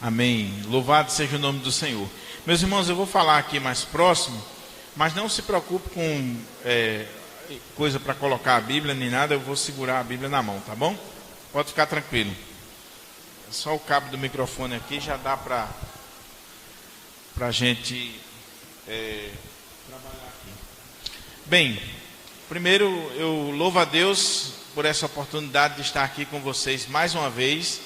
Amém. Louvado seja o nome do Senhor. Meus irmãos, eu vou falar aqui mais próximo, mas não se preocupe com coisa para colocar a Bíblia nem nada, eu vou segurar a Bíblia na mão, tá bom? Pode ficar tranquilo. Só o cabo do microfone aqui já dá para a gente trabalhar aqui. Bem, primeiro eu louvo a Deus por essa oportunidade de estar aqui com vocês mais uma vez,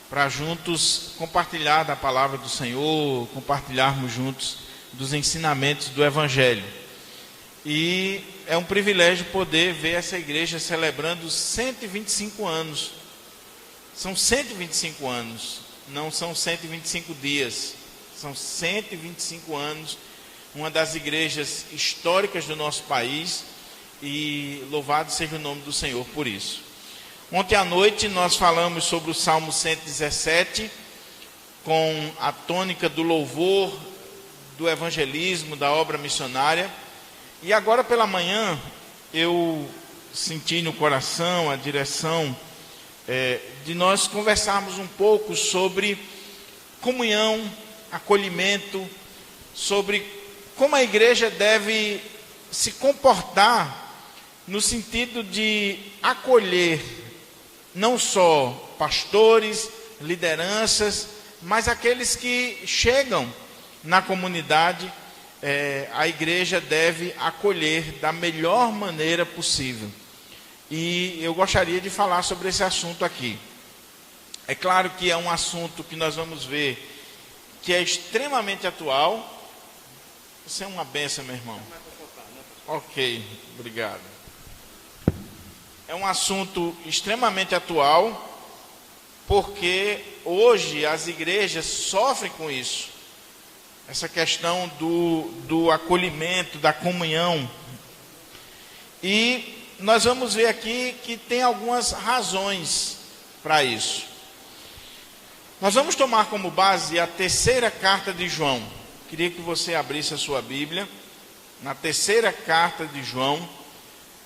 para juntos compartilhar da palavra do Senhor, compartilharmos juntos dos ensinamentos do Evangelho. E é um privilégio poder ver essa igreja celebrando 125 anos. São 125 anos, não são 125 dias, são 125 anos, uma das igrejas históricas do nosso país, e louvado seja o nome do Senhor por isso. Ontem à noite nós falamos sobre o Salmo 117, com a tônica do louvor, do evangelismo, da obra missionária. E agora pela manhã eu senti no coração a direção de nós conversarmos um pouco sobre comunhão, acolhimento, sobre como a igreja deve se comportar no sentido de acolher não só pastores, lideranças, mas aqueles que chegam na comunidade. A igreja deve acolher da melhor maneira possível. E eu gostaria de falar sobre esse assunto aqui. É claro que é um assunto que nós vamos ver que é extremamente atual. Você é uma benção, meu irmão. Ok, obrigado. É um assunto extremamente atual, porque hoje as igrejas sofrem com isso. Essa questão do acolhimento, da comunhão. E nós vamos ver aqui que tem algumas razões para isso. Nós vamos tomar como base a terceira carta de João. Queria que você abrisse a sua Bíblia na terceira carta de João.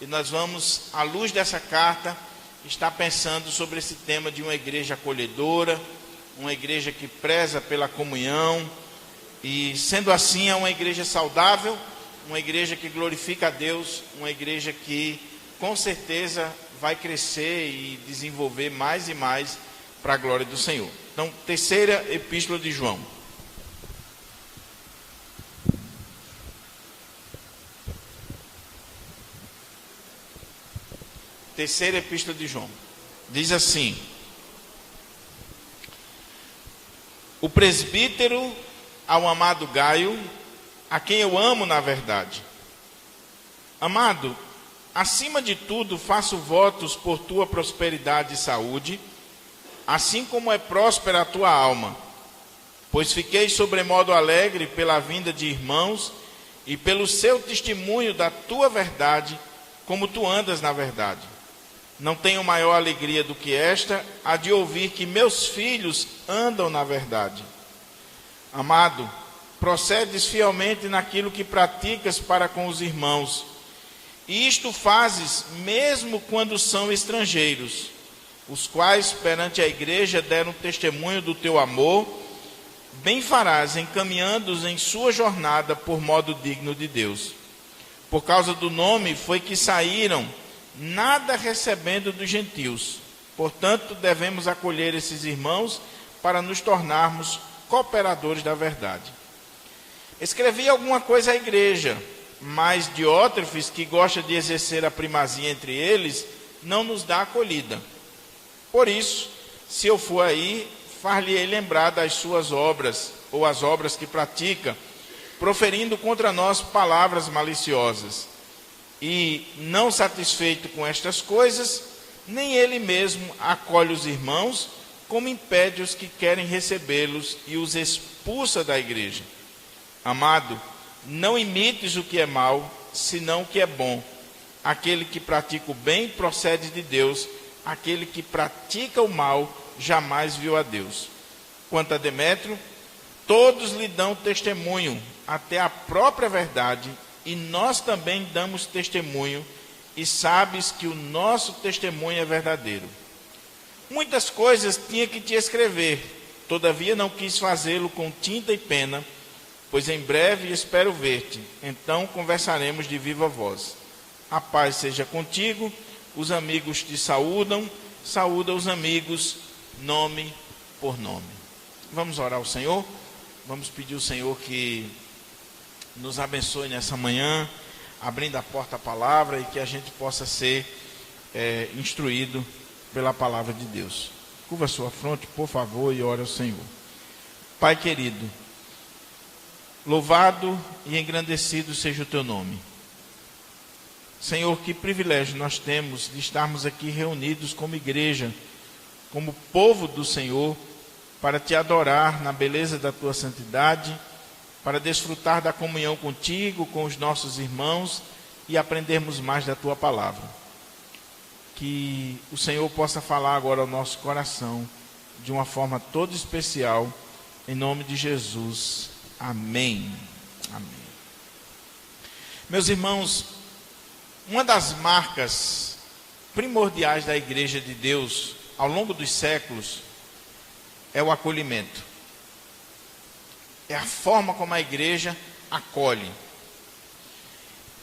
E nós vamos, à luz dessa carta, estar pensando sobre esse tema de uma igreja acolhedora, uma igreja que preza pela comunhão. E sendo assim, é uma igreja saudável, uma igreja que glorifica a Deus, uma igreja que com certeza vai crescer e desenvolver mais e mais para a glória do Senhor. Então, terceira epístola de João. Terceira epístola de João. Diz assim: o presbítero ao amado Gaio, a quem eu amo na verdade. Amado, acima de tudo faço votos por tua prosperidade e saúde, assim como é próspera a tua alma, pois fiquei sobremodo alegre pela vinda de irmãos e pelo seu testemunho da tua verdade, como tu andas na verdade. Não tenho maior alegria do que esta, a de ouvir que meus filhos andam na verdade. Amado, procedes fielmente naquilo que praticas para com os irmãos, e isto fazes mesmo quando são estrangeiros, os quais perante a igreja deram testemunho do teu amor. Bem farás encaminhando-os em sua jornada por modo digno de Deus. Por causa do nome foi que saíram, nada recebendo dos gentios. Portanto, devemos acolher esses irmãos para nos tornarmos cooperadores da verdade. Escrevi alguma coisa à igreja, mas Diótrefes, que gosta de exercer a primazia entre eles, não nos dá acolhida. Por isso, se eu for aí, far-lhe-ei lembrar das suas obras, ou as obras que pratica, proferindo contra nós palavras maliciosas. E, não satisfeito com estas coisas, nem ele mesmo acolhe os irmãos, como impede os que querem recebê-los e os expulsa da igreja. Amado, não imites o que é mau, senão o que é bom. Aquele que pratica o bem procede de Deus, aquele que pratica o mal jamais viu a Deus. Quanto a Demétrio, todos lhe dão testemunho, até a própria verdade, e nós também damos testemunho, e sabes que o nosso testemunho é verdadeiro. Muitas coisas tinha que te escrever, Todavia não quis fazê-lo com tinta e pena, pois em breve espero ver-te. Então conversaremos de viva voz. A paz seja contigo. Os amigos te saúdam. Saúda os amigos, nome por nome. Vamos orar ao Senhor. Vamos pedir ao Senhor que nos abençoe nessa manhã, abrindo a porta à palavra, e que a gente possa ser instruído pela palavra de Deus. Curva a sua fronte, por favor, e ore ao Senhor. Pai querido, louvado e engrandecido seja o teu nome. Senhor, que privilégio nós temos de estarmos aqui reunidos como igreja, como povo do Senhor, para te adorar na beleza da tua santidade, para desfrutar da comunhão contigo, com os nossos irmãos e aprendermos mais da tua palavra. Que o Senhor possa falar agora ao nosso coração de uma forma toda especial, em nome de Jesus. Amém. Amém. Meus irmãos, uma das marcas primordiais da Igreja de Deus ao longo dos séculos é o acolhimento. É a forma como a igreja acolhe.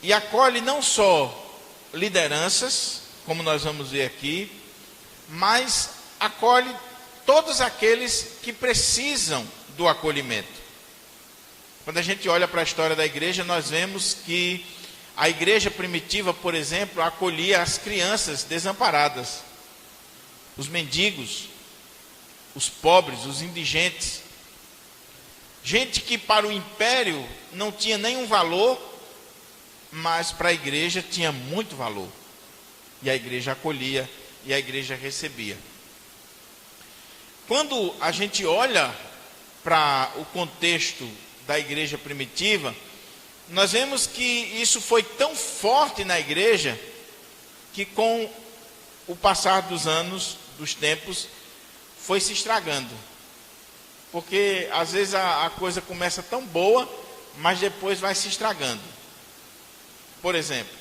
E acolhe não só lideranças, como nós vamos ver aqui, mas acolhe todos aqueles que precisam do acolhimento. Quando a gente olha para a história da igreja, nós vemos que a igreja primitiva, por exemplo, acolhia as crianças desamparadas, os mendigos, os pobres, os indigentes. Gente que para o império não tinha nenhum valor, mas para a igreja tinha muito valor. E a igreja acolhia e a igreja recebia. Quando a gente olha para o contexto da igreja primitiva, nós vemos que isso foi tão forte na igreja, que com o passar dos anos, dos tempos, foi se estragando. Porque às vezes a coisa começa tão boa, mas depois vai se estragando. Por exemplo,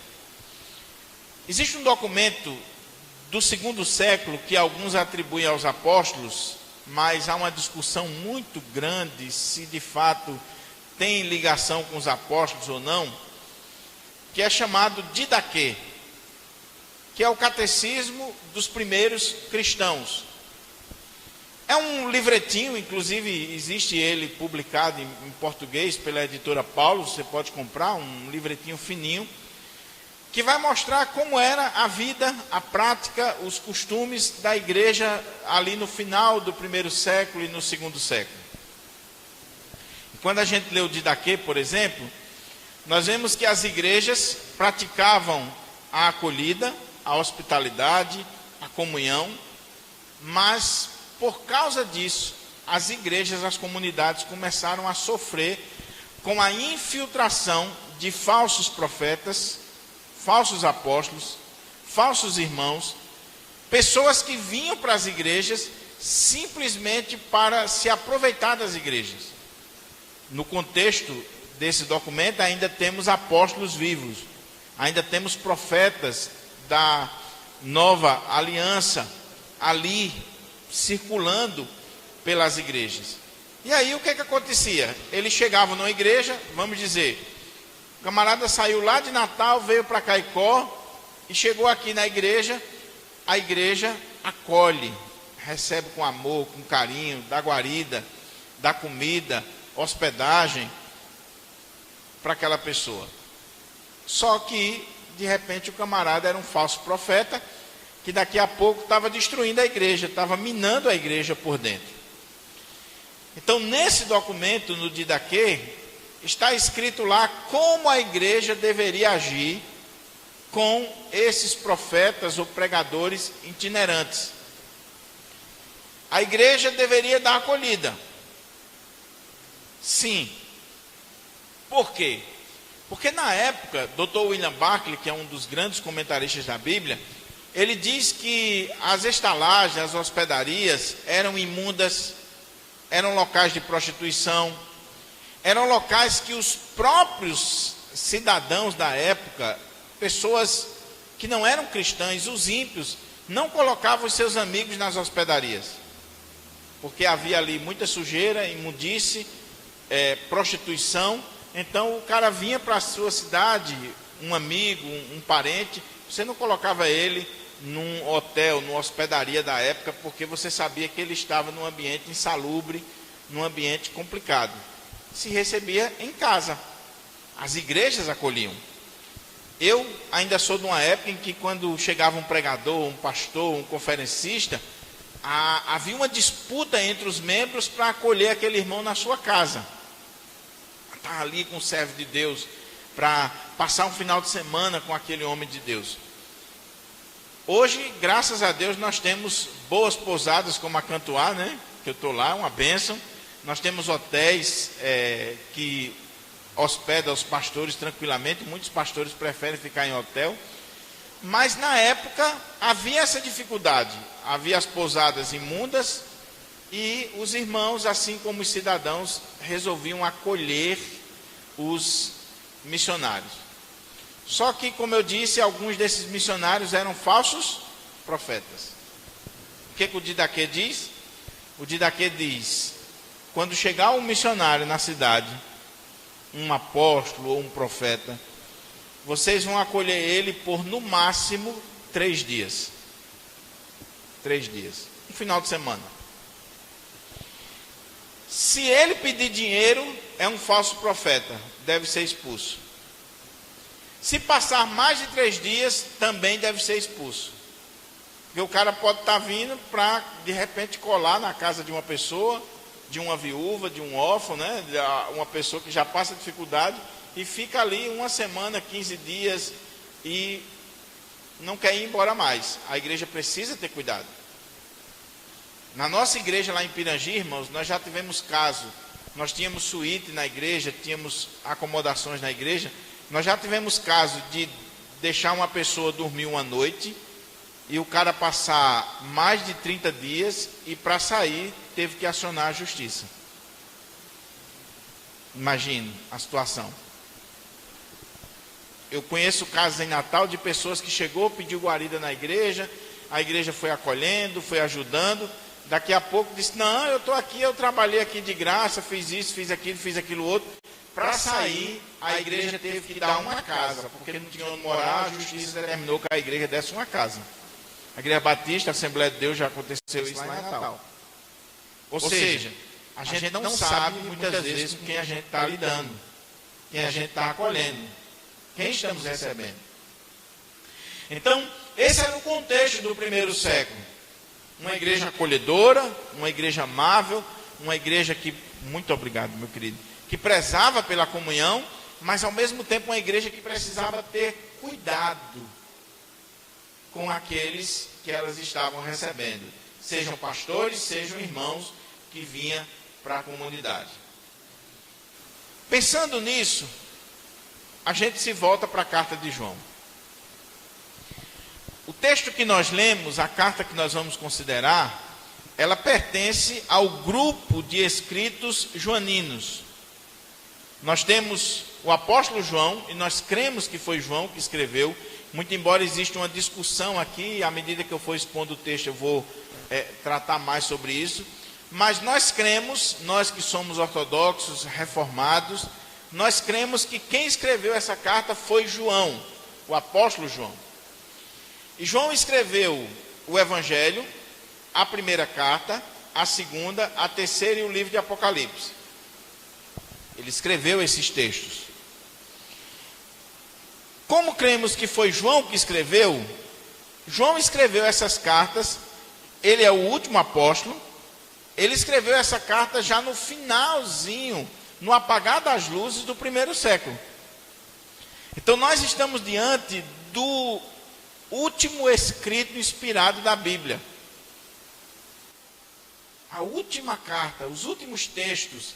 existe um documento do 2º século que alguns atribuem aos apóstolos, mas há uma discussão muito grande se de fato tem ligação com os apóstolos ou não, que é chamado Didaquê, que é o catecismo dos primeiros cristãos. É um livretinho, inclusive existe ele publicado em português pela editora Paulo, você pode comprar, um livretinho fininho, que vai mostrar como era a vida, a prática, os costumes da igreja ali no final do 1º século e no 2º século. E quando a gente lê o Didaquê, por exemplo, nós vemos que as igrejas praticavam a acolhida, a hospitalidade, a comunhão, mas por causa disso, as igrejas, as comunidades começaram a sofrer com a infiltração de falsos profetas, falsos apóstolos, falsos irmãos, pessoas que vinham para as igrejas simplesmente para se aproveitar das igrejas. No contexto desse documento ainda temos apóstolos vivos, ainda temos profetas da nova aliança ali circulando pelas igrejas. E aí o que acontecia? Eles chegavam numa igreja, vamos dizer, o camarada saiu lá de Natal, veio para Caicó e chegou aqui na igreja. A igreja acolhe, recebe com amor, com carinho, dá guarida, dá comida, hospedagem para aquela pessoa. Só que de repente o camarada era um falso profeta, que daqui a pouco estava destruindo a igreja, estava minando a igreja por dentro. Então, nesse documento, no Didaquê, está escrito lá como a igreja deveria agir com esses profetas ou pregadores itinerantes. A igreja deveria dar acolhida. Sim. Por quê? Porque na época, Dr. William Barclay, que é um dos grandes comentaristas da Bíblia, ele diz que as estalagens, as hospedarias eram imundas, eram locais de prostituição, eram locais que os próprios cidadãos da época, pessoas que não eram cristãs, os ímpios, não colocavam os seus amigos nas hospedarias. porque havia ali muita sujeira, imundície, prostituição. Então o cara vinha para a sua cidade, um amigo, um parente, você não colocava ele num hotel, numa hospedaria da época, porque você sabia que ele estava num ambiente insalubre, num ambiente complicado. Se recebia em casa. As igrejas acolhiam. Eu ainda sou de uma época em que quando chegava um pregador, um pastor, um conferencista, havia uma disputa entre os membros para acolher aquele irmão na sua casa. Estar ali com o servo de Deus, para passar um final de semana com aquele homem de Deus. Hoje, graças a Deus, nós temos boas pousadas como a Cantuá, né? Que eu estou lá, uma bênção. Nós temos hotéis que hospedam os pastores tranquilamente. Muitos pastores preferem ficar em hotel. Mas na época havia essa dificuldade. Havia as pousadas imundas e os irmãos, assim como os cidadãos, resolviam acolher os missionários. Só que, como eu disse, alguns desses missionários eram falsos profetas. O que o Didaquê diz? O Didaquê diz: quando chegar um missionário na cidade, um apóstolo ou um profeta, vocês vão acolher ele por no máximo 3 dias. 3 dias. Um final de semana. Se ele pedir dinheiro, é um falso profeta, deve ser expulso. Se passar mais de 3 dias, também deve ser expulso. Porque o cara pode estar vindo para, de repente, colar na casa de uma pessoa, de uma viúva, de um órfão, né? Uma pessoa que já passa dificuldade e fica ali 1 semana, 15 dias e não quer ir embora mais. A igreja precisa ter cuidado. Na nossa igreja lá em Pirangi, irmãos, nós já tivemos caso. Nós tínhamos suíte na igreja, tínhamos acomodações na igreja. Nós já tivemos caso de deixar uma pessoa dormir uma noite e o cara passar mais de 30 dias e para sair teve que acionar a justiça. Imagine a situação. Eu conheço casos em Natal de pessoas que chegou, pediu guarida na igreja, a igreja foi acolhendo, foi ajudando, daqui a pouco disse: não, eu estou aqui, eu trabalhei aqui de graça, fiz isso, fiz aquilo outro. Para sair, a igreja teve que dar uma casa, porque não tinha onde morar, a justiça determinou que a igreja desse uma casa. A Igreja Batista, a Assembleia de Deus, já aconteceu isso lá em Natal. Ou seja, a gente não sabe muitas vezes com quem a gente está lidando, quem a gente está acolhendo, quem estamos recebendo. Então, esse era o contexto do primeiro século. Uma igreja acolhedora, uma igreja amável, uma igreja que, muito obrigado, meu querido, que prezava pela comunhão, mas ao mesmo tempo uma igreja que precisava ter cuidado com aqueles que elas estavam recebendo, sejam pastores, sejam irmãos que vinham para a comunidade. Pensando nisso, a gente se volta para a carta de João. O texto que nós lemos, a carta que nós vamos considerar, ela pertence ao grupo de escritos joaninos. Nós temos o apóstolo João, e nós cremos que foi João que escreveu, muito embora exista uma discussão aqui, à medida que eu for expondo o texto eu vou tratar mais sobre isso, mas nós cremos, nós que somos ortodoxos, reformados, nós cremos que quem escreveu essa carta foi João, o apóstolo João. E João escreveu o Evangelho, a primeira carta, a segunda, a terceira e o livro de Apocalipse. Ele escreveu esses textos. Como cremos que foi João que escreveu, João escreveu essas cartas, ele é o último apóstolo, ele escreveu essa carta já no finalzinho, no apagar das luzes do primeiro século. Então nós estamos diante do último escrito inspirado da Bíblia. A última carta, os últimos textos,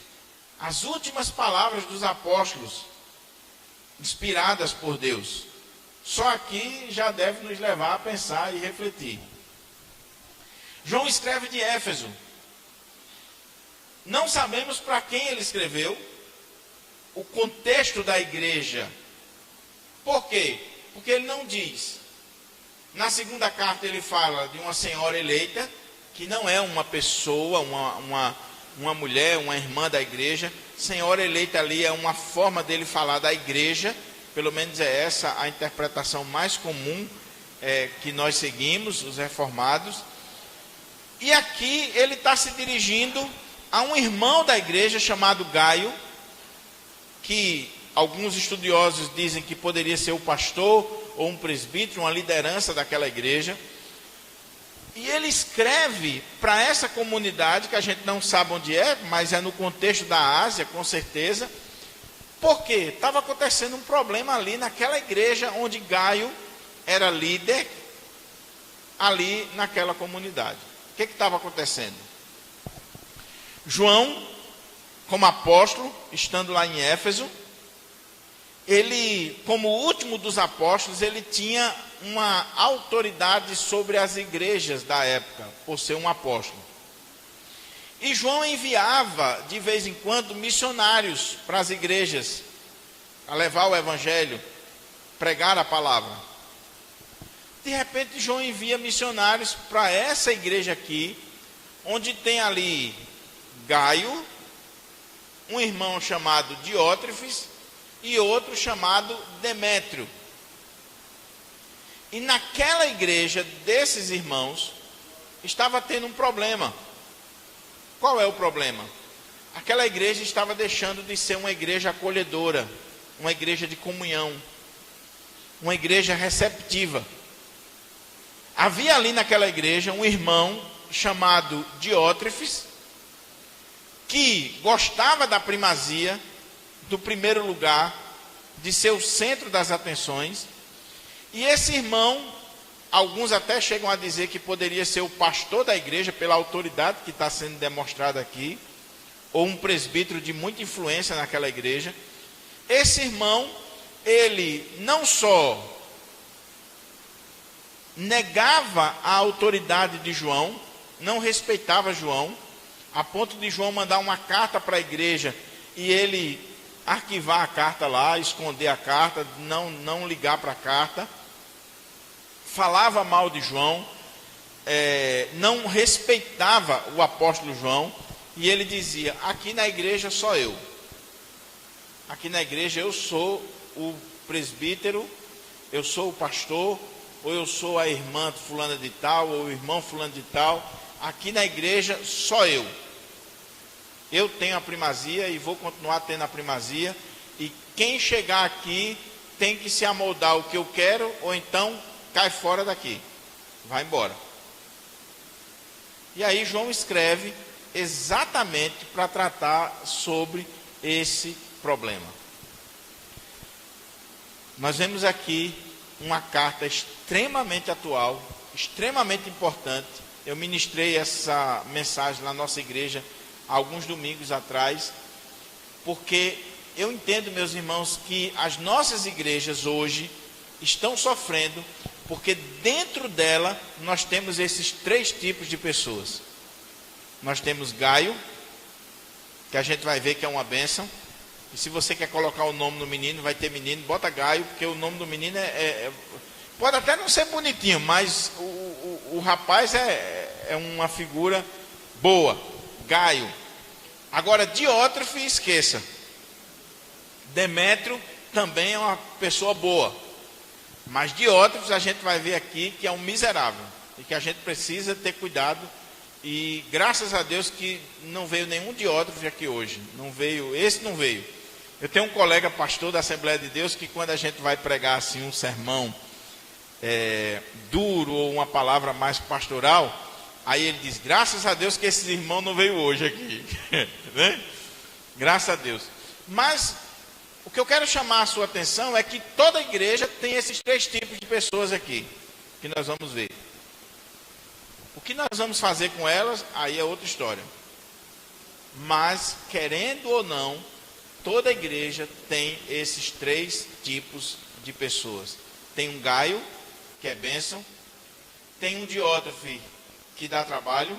as últimas palavras dos apóstolos, inspiradas por Deus. Só aqui já deve nos levar a pensar e refletir. João escreve de Éfeso. Não sabemos para quem ele escreveu, o contexto da igreja. Por quê? Porque ele não diz. Na segunda carta ele fala de uma senhora eleita, que não é uma pessoa, uma mulher, uma irmã da igreja. Senhora eleita ali é uma forma dele falar da igreja, pelo menos é essa a interpretação mais comum que nós seguimos, os reformados. E aqui ele está se dirigindo a um irmão da igreja chamado Gaio, que alguns estudiosos dizem que poderia ser o pastor ou um presbítero, uma liderança daquela igreja. E ele escreve para essa comunidade, que a gente não sabe onde é, mas é no contexto da Ásia, com certeza, porque estava acontecendo um problema ali naquela igreja onde Gaio era líder, ali naquela comunidade. O que estava acontecendo? João, como apóstolo, estando lá em Éfeso, ele, como o último dos apóstolos, ele tinha uma autoridade sobre as igrejas da época, por ser um apóstolo. E João enviava, de vez em quando, missionários para as igrejas, a levar o evangelho, pregar a palavra. De repente, João envia missionários para essa igreja aqui, onde tem ali Gaio, um irmão chamado Diótrefes e outro chamado Demétrio. E naquela igreja desses irmãos estava tendo um problema. Qual é o problema? Aquela igreja estava deixando de ser uma igreja acolhedora, uma igreja de comunhão, uma igreja receptiva. Havia ali naquela igreja um irmão chamado Diótrefes, que gostava da primazia, do primeiro lugar, de ser o centro das atenções. E esse irmão, alguns até chegam a dizer que poderia ser o pastor da igreja, pela autoridade que está sendo demonstrada aqui, ou um presbítero de muita influência naquela igreja. Esse irmão, ele não só negava a autoridade de João, não respeitava João, a ponto de João mandar uma carta para a igreja e ele arquivar a carta lá, esconder a carta, não ligar para a carta. Falava mal de João, não respeitava o apóstolo João, e ele dizia: aqui na igreja só eu. Aqui na igreja eu sou o presbítero, eu sou o pastor, ou eu sou a irmã fulana de tal, ou o irmão fulano de tal. Aqui na igreja só eu. Eu tenho a primazia e vou continuar tendo a primazia, e quem chegar aqui tem que se amoldar ao que eu quero, ou então cai fora daqui, vai embora. E aí João escreve exatamente para tratar sobre esse problema. Nós vemos aqui uma carta extremamente atual, extremamente importante. Eu ministrei essa mensagem na nossa igreja alguns domingos atrás, porque eu entendo, meus irmãos, que as nossas igrejas hoje estão sofrendo, porque dentro dela nós temos esses três tipos de pessoas. Nós temos Gaio, que a gente vai ver que é uma bênção, e se você quer colocar o nome no menino, vai ter menino, bota Gaio, porque o nome do menino pode até não ser bonitinho, mas o rapaz é uma figura boa, Gaio. Agora, Diótrefes, esqueça. Demétrio também é uma pessoa boa, mas Diótrefes a gente vai ver aqui que é um miserável, e que a gente precisa ter cuidado. E graças a Deus que não veio nenhum Diótrefes aqui hoje, esse não veio. Eu tenho um colega pastor da Assembleia de Deus, que quando a gente vai pregar assim um sermão duro, ou uma palavra mais pastoral, aí ele diz: graças a Deus que esse irmão não veio hoje aqui. Né? Graças a Deus. Mas o que eu quero chamar a sua atenção é que toda igreja tem esses três tipos de pessoas aqui, que nós vamos ver. O que nós vamos fazer com elas, aí é outra história. Mas, querendo ou não, toda igreja tem esses três tipos de pessoas. Tem um Gaio, que é bênção. Tem um Diótrefes, que dá trabalho.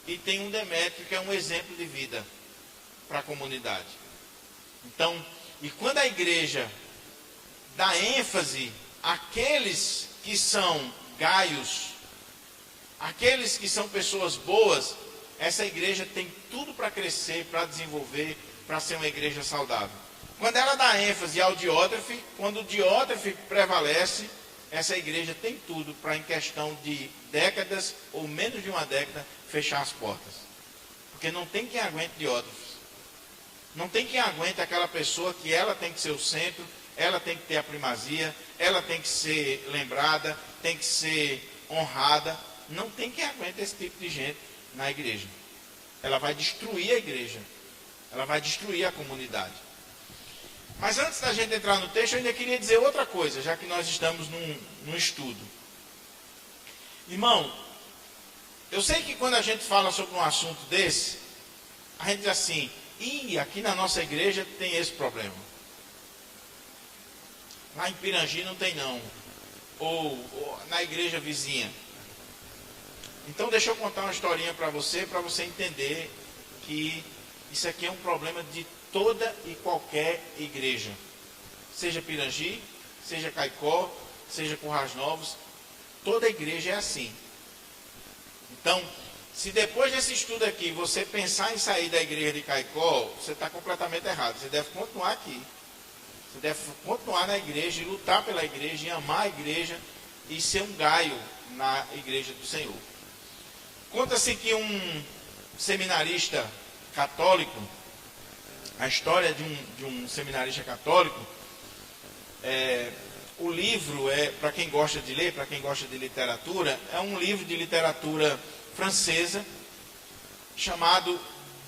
E tem um Demétrio, que é um exemplo de vida para a comunidade. Então, e quando a igreja dá ênfase àqueles que são Gaios, aqueles que são pessoas boas, essa igreja tem tudo para crescer, para desenvolver, para ser uma igreja saudável. Quando ela dá ênfase ao diótrefe, quando o diótrefe prevalece, essa igreja tem tudo para, em questão de décadas, ou menos de uma década, fechar as portas. Porque não tem quem aguente diótrefes. Não tem quem aguente aquela pessoa que ela tem que ser o centro, ela tem que ter a primazia, ela tem que ser lembrada, tem que ser honrada. Não tem quem aguente esse tipo de gente na igreja. Ela vai destruir a igreja. Ela vai destruir a comunidade. Mas antes da gente entrar no texto, eu ainda queria dizer outra coisa, já que nós estamos num estudo. Irmão, eu sei que quando a gente fala sobre um assunto desse, a gente diz assim, aqui na nossa igreja tem esse problema. Lá em Pirangi não tem não. Ou na igreja vizinha. Então deixa eu contar uma historinha para você entender que isso aqui é um problema de toda e qualquer igreja. Seja Pirangi, seja Caicó, seja Currais Novos, toda igreja é assim. Então, se depois desse estudo aqui você pensar em sair da igreja de Caicó, você está completamente errado. Você deve continuar aqui. Você deve continuar na igreja e lutar pela igreja, e amar a igreja e ser um gaio na igreja do Senhor. Conta-se que um seminarista católico, a história de um seminarista católico, o livro para quem gosta de ler, para quem gosta de literatura, é um livro de literatura francesa, chamado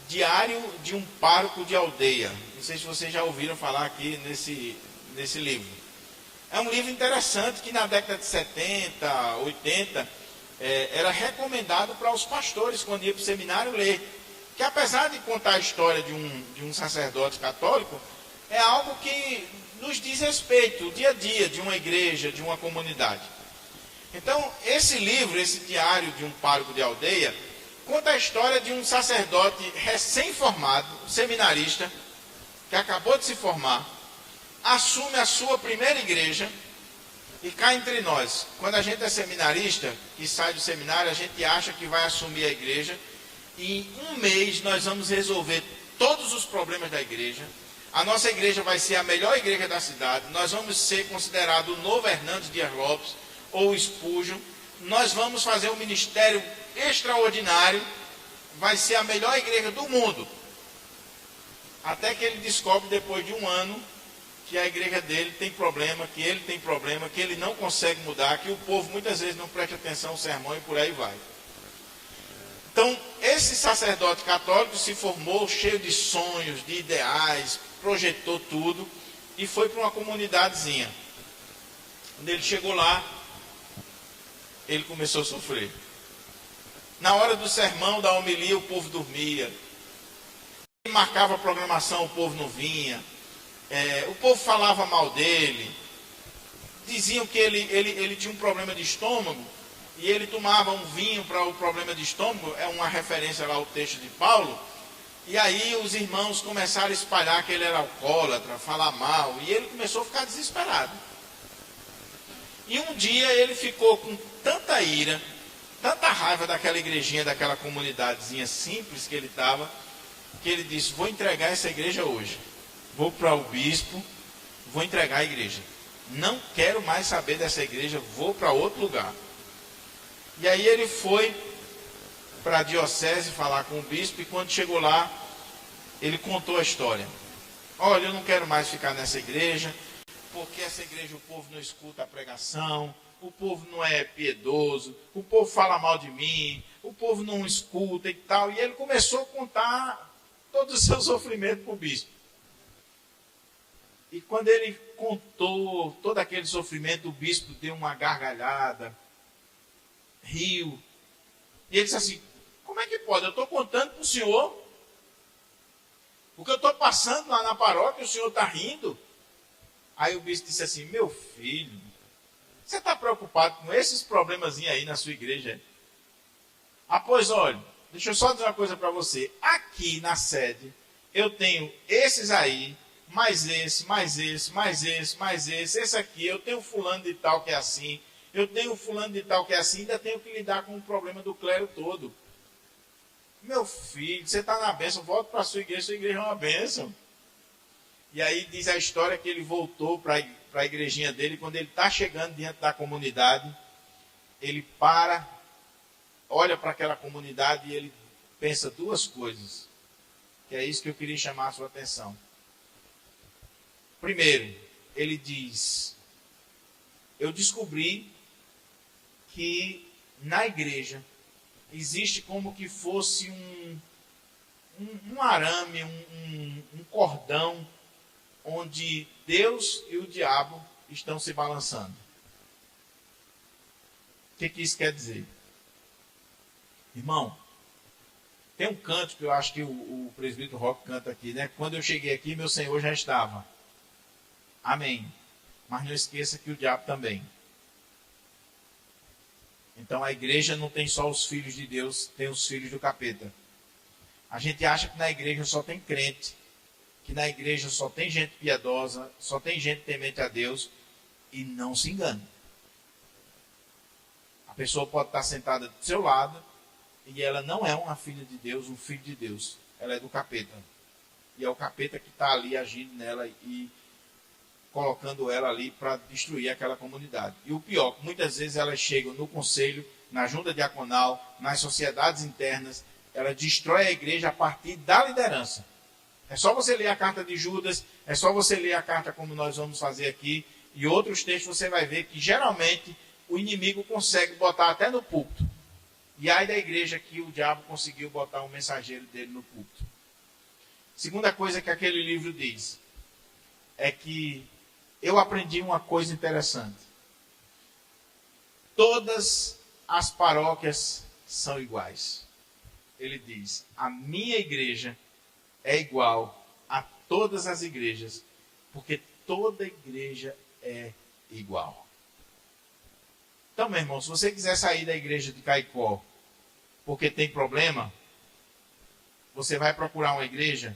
Diário de um Pároco de Aldeia. Não sei se vocês já ouviram falar aqui nesse livro. É um livro interessante que na década de 70, 80, era recomendado para os pastores, quando ia para o seminário, ler. Que apesar de contar a história de um sacerdote católico, é algo que nos diz respeito, o dia a dia de uma igreja, de uma comunidade. Então, esse livro, esse Diário de um Pároco de Aldeia, conta a história de um sacerdote recém-formado, um seminarista, que acabou de se formar, assume a sua primeira igreja, e cá entre nós, quando a gente é seminarista, que sai do seminário, a gente acha que vai assumir a igreja, e em um mês nós vamos resolver todos os problemas da igreja. A nossa igreja vai ser a melhor igreja da cidade. Nós vamos ser considerado o novo Hernandes Dias Lopes ou Spurgeon. Nós vamos fazer um ministério extraordinário. Vai ser a melhor igreja do mundo. Até que ele descobre depois de um ano que a igreja dele tem problema, que ele tem problema, que ele não consegue mudar, que o povo muitas vezes não presta atenção ao sermão e por aí vai. Então, esse sacerdote católico se formou cheio de sonhos, de ideais, projetou tudo e foi para uma comunidadezinha. Quando ele chegou lá, ele começou a sofrer. Na hora do sermão, da homilia, o povo dormia. Ele marcava a programação, o povo não vinha. O povo falava mal dele. Diziam que ele tinha um problema de estômago. E ele tomava um vinho para o problema de estômago, é uma referência lá ao texto de Paulo, e aí os irmãos começaram a espalhar que ele era alcoólatra, falar mal, e ele começou a ficar desesperado. E um dia ele ficou com tanta ira, tanta raiva daquela igrejinha, daquela comunidadezinha simples que ele estava, que ele disse, vou entregar essa igreja hoje, vou para o bispo, vou entregar a igreja. Não quero mais saber dessa igreja, vou para outro lugar. E aí ele foi para a diocese falar com o bispo, e quando chegou lá, ele contou a história. Olha, eu não quero mais ficar nessa igreja, porque essa igreja o povo não escuta a pregação, o povo não é piedoso, o povo fala mal de mim, o povo não escuta e tal. E ele começou a contar todo o seu sofrimento para o bispo. E quando ele contou todo aquele sofrimento, o bispo deu uma gargalhada, riu. E ele disse assim, como é que pode? Eu estou contando para o senhor o que eu estou passando lá na paróquia, o senhor está rindo. Aí o bispo disse assim, meu filho, você está preocupado com esses problemas aí na sua igreja? Ah, pois olha, deixa eu só dizer uma coisa para você. Aqui na sede, eu tenho esses aí, mais esse, mais esse, mais esse, mais esse aqui, eu tenho fulano de tal que é assim, eu tenho fulano de tal que é assim, ainda tenho que lidar com o problema do clero todo. Meu filho, você está na bênção, volta para a sua igreja é uma bênção. E aí diz a história que ele voltou para a igrejinha dele, quando ele está chegando diante da comunidade, ele para, olha para aquela comunidade e ele pensa duas coisas, que é isso que eu queria chamar a sua atenção. Primeiro, ele diz, eu descobri que na igreja existe como que fosse um arame, um cordão, onde Deus e o diabo estão se balançando. O que isso quer dizer? Irmão, tem um canto que eu acho que o presbítero Roque canta aqui, né? Quando eu cheguei aqui, meu Senhor já estava. Amém. Mas não esqueça que o diabo também. Então a igreja não tem só os filhos de Deus, tem os filhos do capeta. A gente acha que na igreja só tem crente, que na igreja só tem gente piedosa, só tem gente temente a Deus, e não se engane. A pessoa pode estar sentada do seu lado e ela não é uma filha de Deus, um filho de Deus. Ela é do capeta. E é o capeta que está ali agindo nela e colocando ela ali para destruir aquela comunidade. E o pior, muitas vezes elas chegam no conselho, na junta diaconal, nas sociedades internas, ela destrói a igreja a partir da liderança. É só você ler a carta de Judas, é só você ler a carta como nós vamos fazer aqui, e outros textos você vai ver que geralmente o inimigo consegue botar até no púlpito. E aí da igreja que o diabo conseguiu botar um mensageiro dele no púlpito. Segunda coisa que aquele livro diz, é que eu aprendi uma coisa interessante. Todas as paróquias são iguais. Ele diz, a minha igreja é igual a todas as igrejas, porque toda igreja é igual. Então, meu irmão, se você quiser sair da igreja de Caicó porque tem problema, você vai procurar uma igreja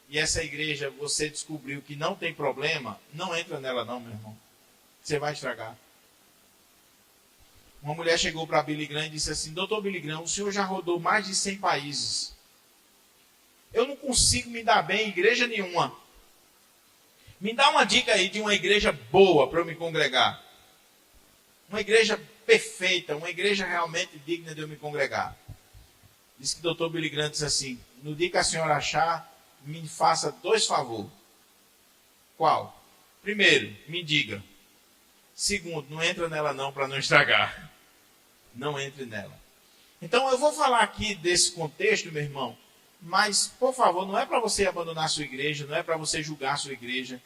e essa igreja você descobriu que não tem problema, não entra nela não, meu irmão. Você vai estragar. Uma mulher chegou para Billy Graham e disse assim, doutor Billy Graham, o senhor já rodou mais de 100 países. Eu não consigo me dar bem em igreja nenhuma. Me dá uma dica aí de uma igreja boa para eu me congregar. Uma igreja perfeita, uma igreja realmente digna de eu me congregar. Diz que o doutor Billy Graham disse assim, no dia que a senhora achar, me faça 2 favores. Qual? Primeiro, me diga. Segundo, não entra nela não para não estragar. Não entre nela. Então eu vou falar aqui desse contexto, meu irmão, mas, por favor, não é para você abandonar a sua igreja, não é para você julgar a sua igreja.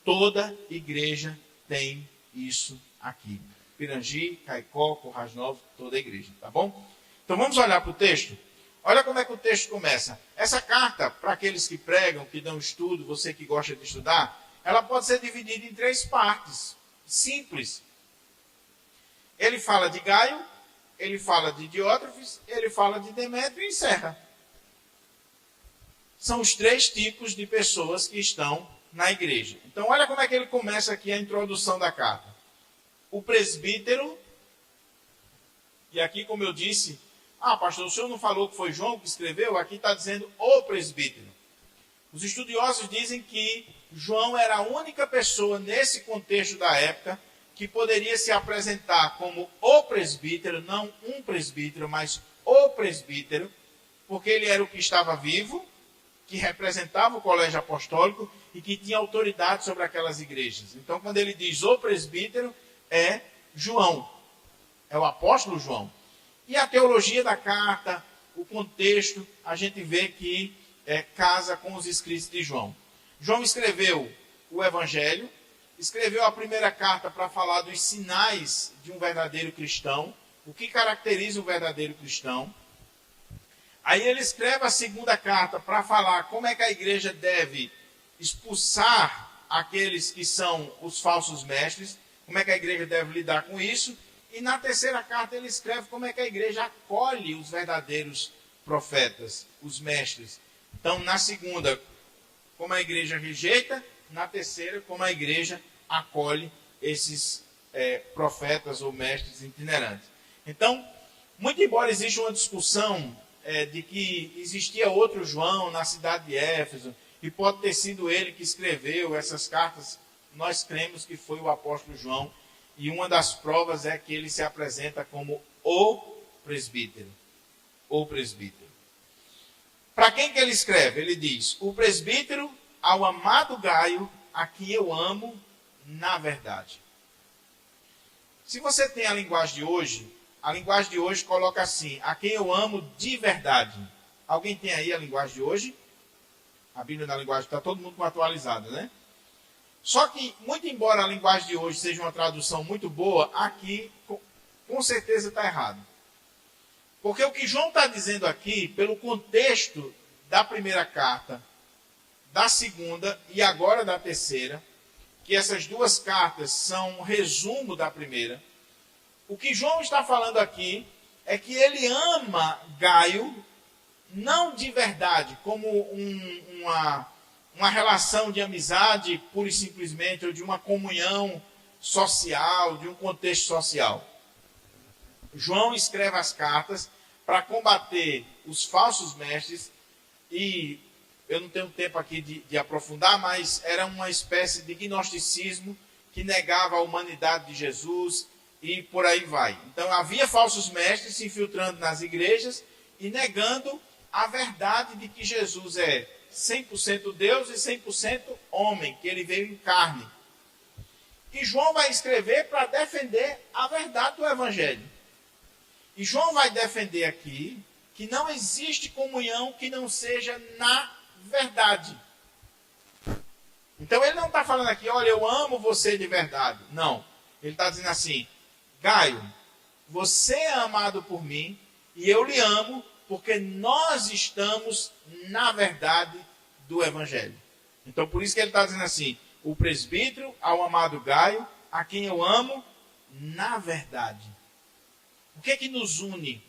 Toda igreja tem isso aqui. Pirangi, Caicó, Currais Novos, toda a igreja, tá bom? Então vamos olhar para o texto. Olha como é que o texto começa. Essa carta, para aqueles que pregam, que dão estudo, você que gosta de estudar, ela pode ser dividida em 3 partes. Simples. Ele fala de Gaio, ele fala de Diótrefes, ele fala de Demétrio e encerra. São os 3 tipos de pessoas que estão na igreja. Então olha como é que ele começa aqui a introdução da carta. O presbítero, e aqui como eu disse, pastor, o senhor não falou que foi João que escreveu? Aqui está dizendo o presbítero. Os estudiosos dizem que João era a única pessoa nesse contexto da época que poderia se apresentar como o presbítero, não um presbítero, mas o presbítero, porque ele era o que estava vivo, que representava o colégio apostólico e que tinha autoridade sobre aquelas igrejas. Então, quando ele diz o presbítero, é João, é o apóstolo João. E a teologia da carta, o contexto, a gente vê que casa com os escritos de João. João escreveu o Evangelho, escreveu a primeira carta para falar dos sinais de um verdadeiro cristão, o que caracteriza um verdadeiro cristão. Aí ele escreve a segunda carta para falar como é que a igreja deve expulsar aqueles que são os falsos mestres, como é que a igreja deve lidar com isso. E na terceira carta ele escreve como é que a igreja acolhe os verdadeiros profetas, os mestres. Então, na segunda, como a igreja rejeita, na terceira, como a igreja acolhe esses profetas ou mestres itinerantes. Então, muito embora exista uma discussão de que existia outro João na cidade de Éfeso, e pode ter sido ele que escreveu essas cartas, nós cremos que foi o apóstolo João, e uma das provas é que ele se apresenta como o presbítero. O presbítero. Para quem que ele escreve? Ele diz: o presbítero ao amado Gaio, a quem eu amo na verdade. Se você tem a linguagem de hoje coloca assim: a quem eu amo de verdade. Alguém tem aí a linguagem de hoje? A Bíblia na linguagem está todo mundo atualizada, né? Só que, muito embora a linguagem de hoje seja uma tradução muito boa, aqui com certeza está errado. Porque o que João está dizendo aqui, pelo contexto da primeira carta, da segunda e agora da terceira, que essas duas cartas são um resumo da primeira, o que João está falando aqui é que ele ama Gaio, não de verdade, como uma relação de amizade pura e simplesmente, ou de uma comunhão social, de um contexto social. João escreve as cartas para combater os falsos mestres, e eu não tenho tempo aqui de aprofundar, mas era uma espécie de gnosticismo que negava a humanidade de Jesus e por aí vai. Então havia falsos mestres se infiltrando nas igrejas e negando a verdade de que Jesus é 100% Deus e 100% homem, que ele veio em carne. E João vai escrever para defender a verdade do Evangelho. E João vai defender aqui que não existe comunhão que não seja na verdade. Então ele não está falando aqui: olha, eu amo você de verdade. Não. Ele está dizendo assim: Gaio, você é amado por mim e eu lhe amo porque nós estamos na verdade do Evangelho. Então por isso que ele está dizendo assim: o presbítero ao amado Gaio, a quem eu amo na verdade. O que é que nos une?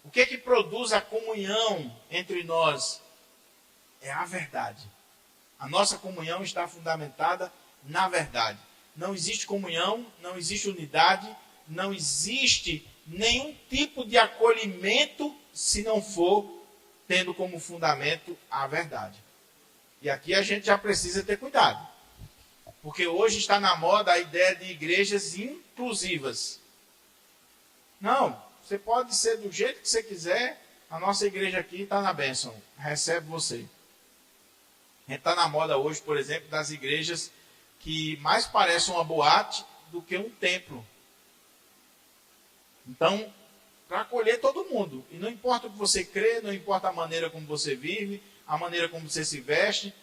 O que é que produz a comunhão entre nós? É a verdade. A nossa comunhão está fundamentada na verdade. Não existe comunhão, não existe unidade, não existe nenhum tipo de acolhimento se não for tendo como fundamento a verdade. E aqui a gente já precisa ter cuidado. Porque hoje está na moda a ideia de igrejas inclusivas. Não, você pode ser do jeito que você quiser, a nossa igreja aqui está na bênção, recebe você. A gente está na moda hoje, por exemplo, das igrejas que mais parecem uma boate do que um templo. Então, para acolher todo mundo. E não importa o que você crê, não importa a maneira como você vive, a maneira como você se veste,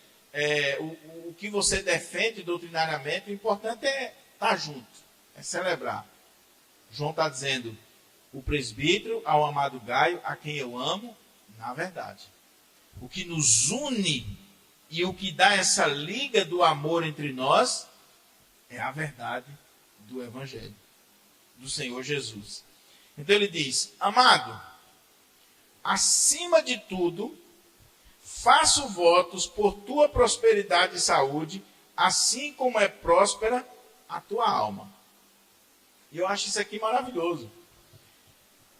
o que você defende doutrinariamente, o importante é estar junto, é celebrar. João está dizendo: o presbítero ao amado Gaio, a quem eu amo, na verdade. O que nos une e o que dá essa liga do amor entre nós é a verdade do Evangelho, do Senhor Jesus. Então ele diz: amado, acima de tudo, faço votos por tua prosperidade e saúde, assim como é próspera a tua alma. E eu acho isso aqui maravilhoso.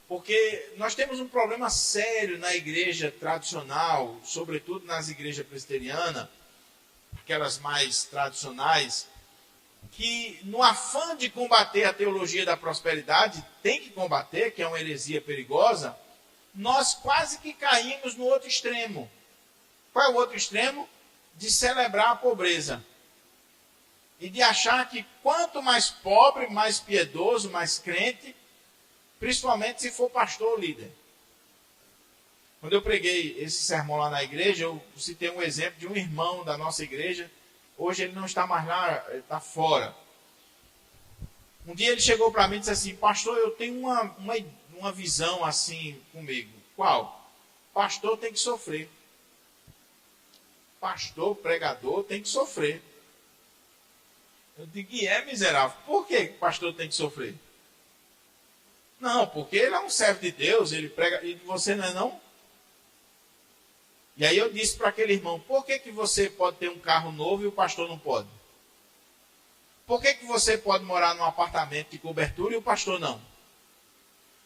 Porque nós temos um problema sério na igreja tradicional, sobretudo nas igrejas presbiterianas, aquelas mais tradicionais, que no afã de combater a teologia da prosperidade, tem que combater, que é uma heresia perigosa, nós quase que caímos no outro extremo. Qual é o outro extremo? De celebrar a pobreza. E de achar que quanto mais pobre, mais piedoso, mais crente, principalmente se for pastor ou líder. Quando eu preguei esse sermão lá na igreja, eu citei um exemplo de um irmão da nossa igreja. Hoje ele não está mais lá, ele está fora. Um dia ele chegou para mim e disse assim: pastor, eu tenho uma visão assim comigo. Qual? Pastor tem que sofrer. Pastor, pregador tem que sofrer. Eu digo: e é miserável. Por que o pastor tem que sofrer? Não, porque ele é um servo de Deus, ele prega, e você não é não? E aí eu disse para aquele irmão: por que você pode ter um carro novo e o pastor não pode? Por que você pode morar num apartamento de cobertura e o pastor não?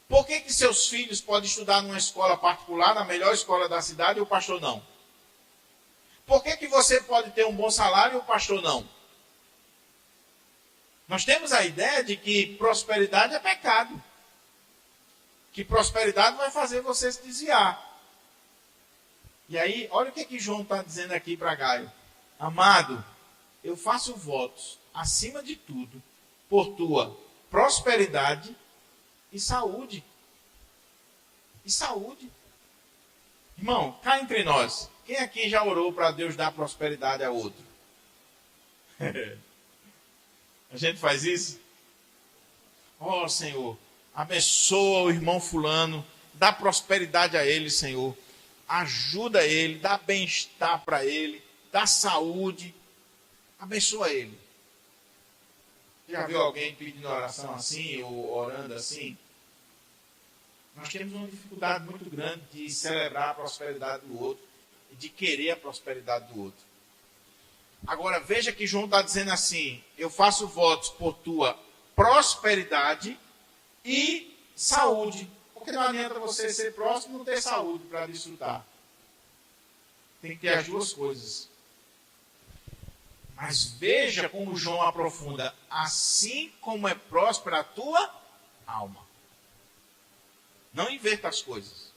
Por que seus filhos podem estudar numa escola particular, na melhor escola da cidade, e o pastor não? Por que você pode ter um bom salário e o pastor não? Nós temos a ideia de que prosperidade é pecado. Que prosperidade vai fazer você se desviar. E aí, olha o que João está dizendo aqui para Gaio. Amado, eu faço votos, acima de tudo, por tua prosperidade e saúde. E saúde. Irmão, cá entre nós, quem aqui já orou para Deus dar prosperidade a outro? A gente faz isso? Ó, Senhor, abençoa o irmão fulano, dá prosperidade a ele, Senhor. Ajuda ele, dá bem-estar para ele, dá saúde. Abençoa ele. Já viu alguém pedindo oração assim, ou orando assim? Nós temos uma dificuldade muito grande de celebrar a prosperidade do outro e de querer a prosperidade do outro. Agora, veja que João está dizendo assim, eu faço votos por tua prosperidade e saúde. Porque não adianta você ser próspero e não ter saúde para desfrutar. Tem que ter as duas coisas. Mas veja como João aprofunda. Assim como é próspera a tua alma. Não inverta as coisas.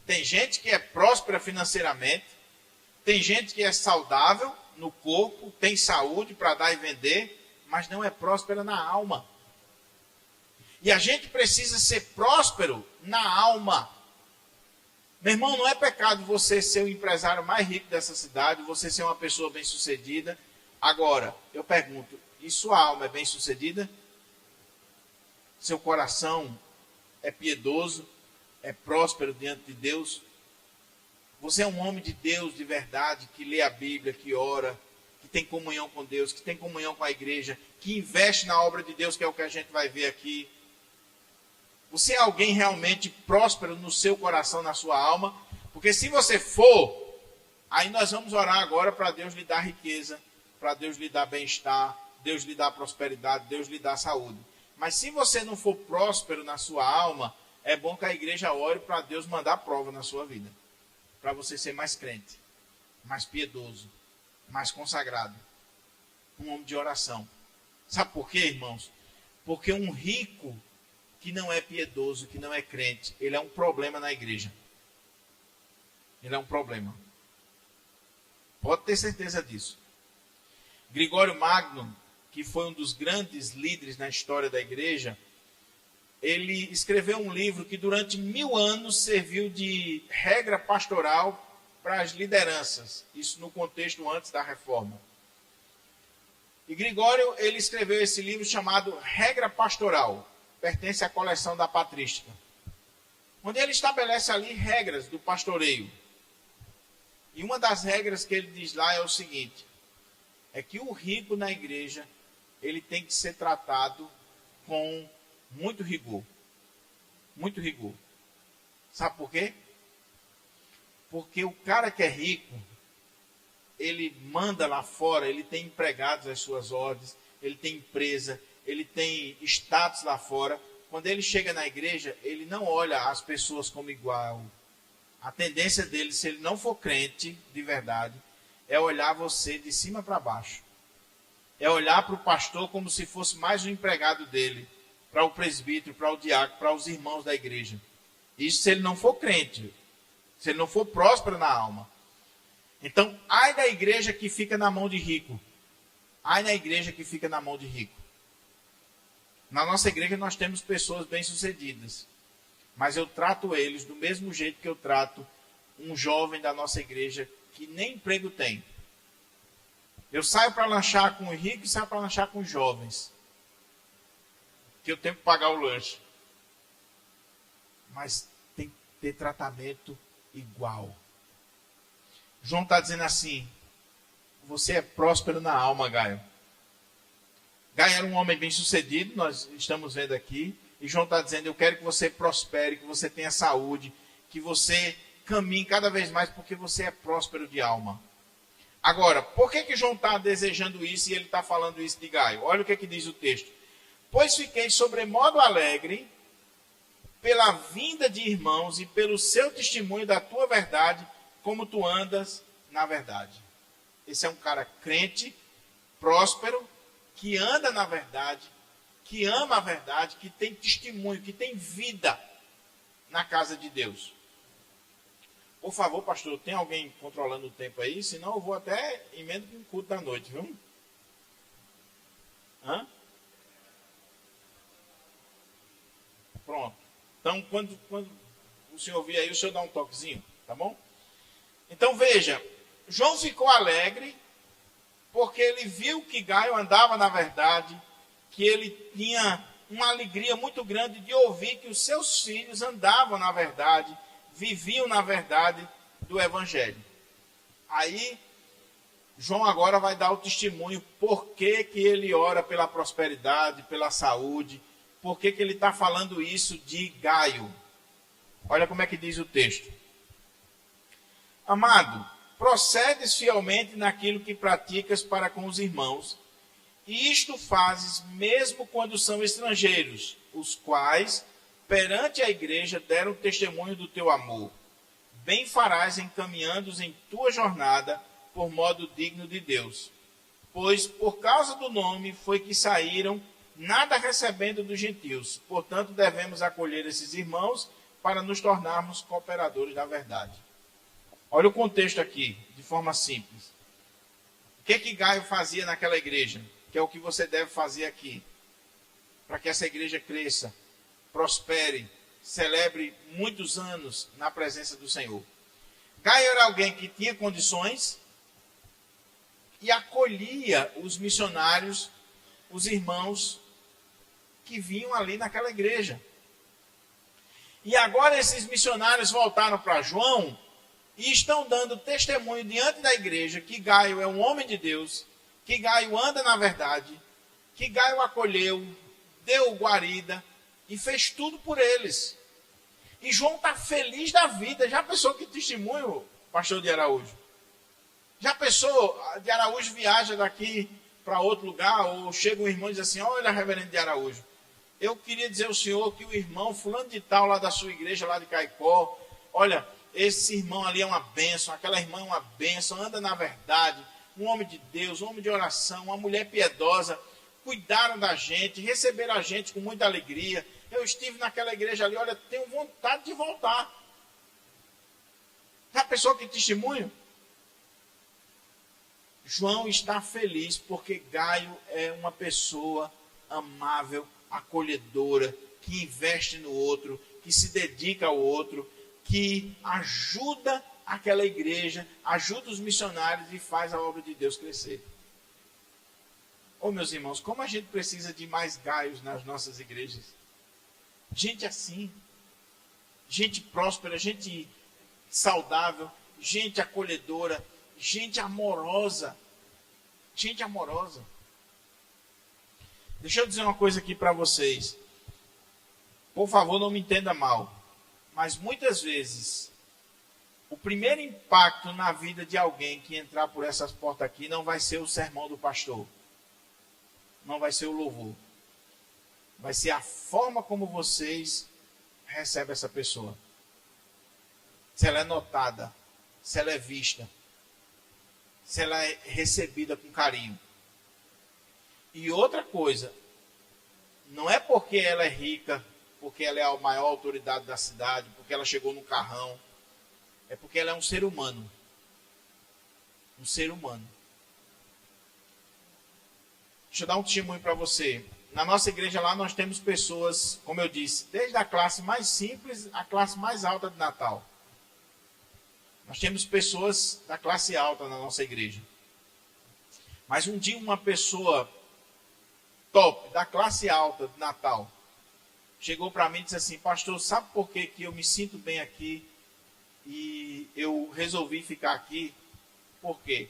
Tem gente que é próspera financeiramente. Tem gente que é saudável no corpo. Tem saúde para dar e vender. Mas não é próspera na alma. E a gente precisa ser próspero na alma. Meu irmão, não é pecado você ser o empresário mais rico dessa cidade, você ser uma pessoa bem-sucedida. Agora, eu pergunto, e sua alma é bem-sucedida? Seu coração é piedoso? É próspero diante de Deus? Você é um homem de Deus de verdade, que lê a Bíblia, que ora, que tem comunhão com Deus, que tem comunhão com a igreja, que investe na obra de Deus, que é o que a gente vai ver aqui. Você é alguém realmente próspero no seu coração, na sua alma? Porque se você for, aí nós vamos orar agora para Deus lhe dar riqueza, para Deus lhe dar bem-estar, Deus lhe dar prosperidade, Deus lhe dar saúde. Mas se você não for próspero na sua alma, é bom que a igreja ore para Deus mandar prova na sua vida. Para você ser mais crente, mais piedoso, mais consagrado. Um homem de oração. Sabe por quê, irmãos? Porque um rico que não é piedoso, que não é crente, ele é um problema na igreja. Ele é um problema. Pode ter certeza disso. Gregório Magno, que foi um dos grandes líderes na história da igreja, ele escreveu um livro que durante 1000 anos serviu de regra pastoral para as lideranças. Isso no contexto antes da reforma. E Gregório, ele escreveu esse livro chamado Regra Pastoral. Pertence à coleção da Patrística, onde ele estabelece ali regras do pastoreio. E uma das regras que ele diz lá é o seguinte, é que o rico na igreja, ele tem que ser tratado com muito rigor. Muito rigor. Sabe por quê? Porque o cara que é rico, ele manda lá fora, ele tem empregados às suas ordens, ele tem empresa, ele tem status lá fora. Quando ele chega na igreja, ele não olha as pessoas como igual. A tendência dele, se ele não for crente de verdade, é olhar você de cima para baixo. É olhar para o pastor como se fosse mais um empregado dele, para o presbítero, para o diácono, para os irmãos da igreja. Isso se ele não for crente, se ele não for próspero na alma. Então, ai da igreja que fica na mão de rico. Ai da igreja que fica na mão de rico. Na nossa igreja nós temos pessoas bem-sucedidas, mas eu trato eles do mesmo jeito que eu trato um jovem da nossa igreja que nem emprego tem. Eu saio para lanchar com os ricos e saio para lanchar com os jovens, que eu tenho que pagar o lanche. Mas tem que ter tratamento igual. João está dizendo assim, você é próspero na alma, Gaio. Gaio era um homem bem sucedido, nós estamos vendo aqui, e João está dizendo, eu quero que você prospere, que você tenha saúde, que você caminhe cada vez mais, porque você é próspero de alma. Agora, por que João está desejando isso e ele está falando isso de Gaio? Olha o que diz o texto. Pois fiquei sobremodo alegre pela vinda de irmãos e pelo seu testemunho da tua verdade, como tu andas na verdade. Esse é um cara crente, próspero, que anda na verdade, que ama a verdade, que tem testemunho, que tem vida na casa de Deus. Por favor, pastor, tem alguém controlando o tempo aí? Senão eu vou até emenda com o culto da noite, viu? Hã? Pronto. Então, quando o senhor vir aí, o senhor dá um toquezinho, tá bom? Então, veja, João ficou alegre porque ele viu que Gaio andava na verdade, que ele tinha uma alegria muito grande de ouvir que os seus filhos andavam na verdade, viviam na verdade do Evangelho. Aí, João agora vai dar o testemunho por que ele ora pela prosperidade, pela saúde, por que ele está falando isso de Gaio. Olha como é que diz o texto. Amado, procedes fielmente naquilo que praticas para com os irmãos, e isto fazes mesmo quando são estrangeiros, os quais, perante a igreja, deram testemunho do teu amor. Bem farás encaminhando-os em tua jornada por modo digno de Deus. Pois por causa do nome foi que saíram, nada recebendo dos gentios. Portanto, devemos acolher esses irmãos para nos tornarmos cooperadores da verdade. Olha o contexto aqui, de forma simples. O que Gaio fazia naquela igreja? Que é o que você deve fazer aqui. Para que essa igreja cresça, prospere, celebre muitos anos na presença do Senhor. Gaio era alguém que tinha condições e acolhia os missionários, os irmãos que vinham ali naquela igreja. E agora esses missionários voltaram para João e estão dando testemunho diante da igreja que Gaio é um homem de Deus, que Gaio anda na verdade, que Gaio acolheu, deu guarida e fez tudo por eles. E João está feliz da vida. Já pensou que testemunho, pastor de Araújo? Já pensou, de Araújo viaja daqui para outro lugar, ou chega um irmão e diz assim, olha, reverendo de Araújo, eu queria dizer ao senhor que o irmão fulano de tal, lá da sua igreja, lá de Caicó, olha, esse irmão ali é uma bênção, aquela irmã é uma bênção, anda na verdade, um homem de Deus, um homem de oração, uma mulher piedosa, cuidaram da gente, receberam a gente com muita alegria. Eu estive naquela igreja ali, olha, tenho vontade de voltar. Já pensou que testemunho? João está feliz porque Gaio é uma pessoa amável, acolhedora, que investe no outro, que se dedica ao outro, que ajuda aquela igreja, ajuda os missionários e faz a obra de Deus crescer. Oh, meus irmãos, como a gente precisa de mais Gaios nas nossas igrejas. Gente assim, gente próspera, gente saudável, gente acolhedora, gente amorosa. Gente amorosa. Deixa eu dizer uma coisa aqui para vocês. Por favor, não me entenda mal. Mas muitas vezes, o primeiro impacto na vida de alguém que entrar por essas portas aqui não vai ser o sermão do pastor. Não vai ser o louvor. Vai ser a forma como vocês recebem essa pessoa. Se ela é notada, se ela é vista, se ela é recebida com carinho. E outra coisa, não é porque ela é rica, porque ela é a maior autoridade da cidade, porque ela chegou no carrão, é porque ela é um ser humano. Um ser humano. Deixa eu dar um testemunho para você. Na nossa igreja lá nós temos pessoas, como eu disse, desde a classe mais simples à classe mais alta de Natal. Nós temos pessoas da classe alta na nossa igreja. Mas um dia uma pessoa top, da classe alta de Natal, chegou para mim e disse assim, pastor, sabe por que eu me sinto bem aqui e eu resolvi ficar aqui? Por quê?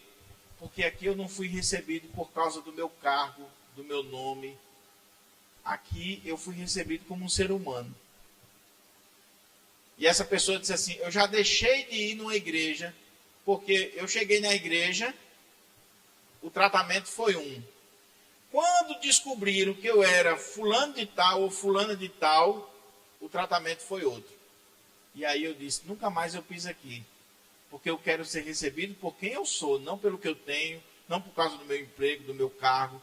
Porque aqui eu não fui recebido por causa do meu cargo, do meu nome. Aqui eu fui recebido como um ser humano. E essa pessoa disse assim, eu já deixei de ir numa igreja, porque eu cheguei na igreja o tratamento foi um. Quando descobriram que eu era fulano de tal ou fulana de tal, o tratamento foi outro. E aí eu disse, nunca mais eu piso aqui. Porque eu quero ser recebido por quem eu sou, não pelo que eu tenho, não por causa do meu emprego, do meu cargo.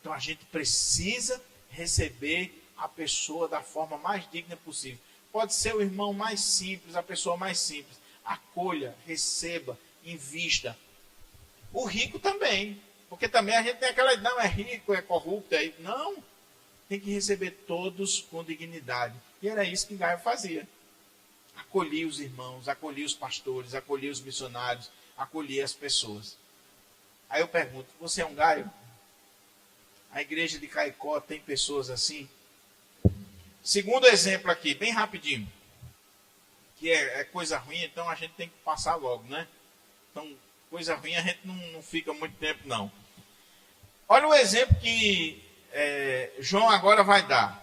Então a gente precisa receber a pessoa da forma mais digna possível. Pode ser o irmão mais simples, a pessoa mais simples. Acolha, receba, invista. O rico também. Porque também a gente tem aquela ideia, não, é rico, é corrupto. Não, tem que receber todos com dignidade. E era isso que Gaio fazia. Acolhia os irmãos, acolhia os pastores, acolhia os missionários, acolhia as pessoas. Aí eu pergunto, você é um Gaio? A igreja de Caicó tem pessoas assim? Segundo exemplo aqui, bem rapidinho, que é coisa ruim, então a gente tem que passar logo, né? Então, coisa ruim a gente não fica muito tempo, não. Olha o exemplo que João agora vai dar.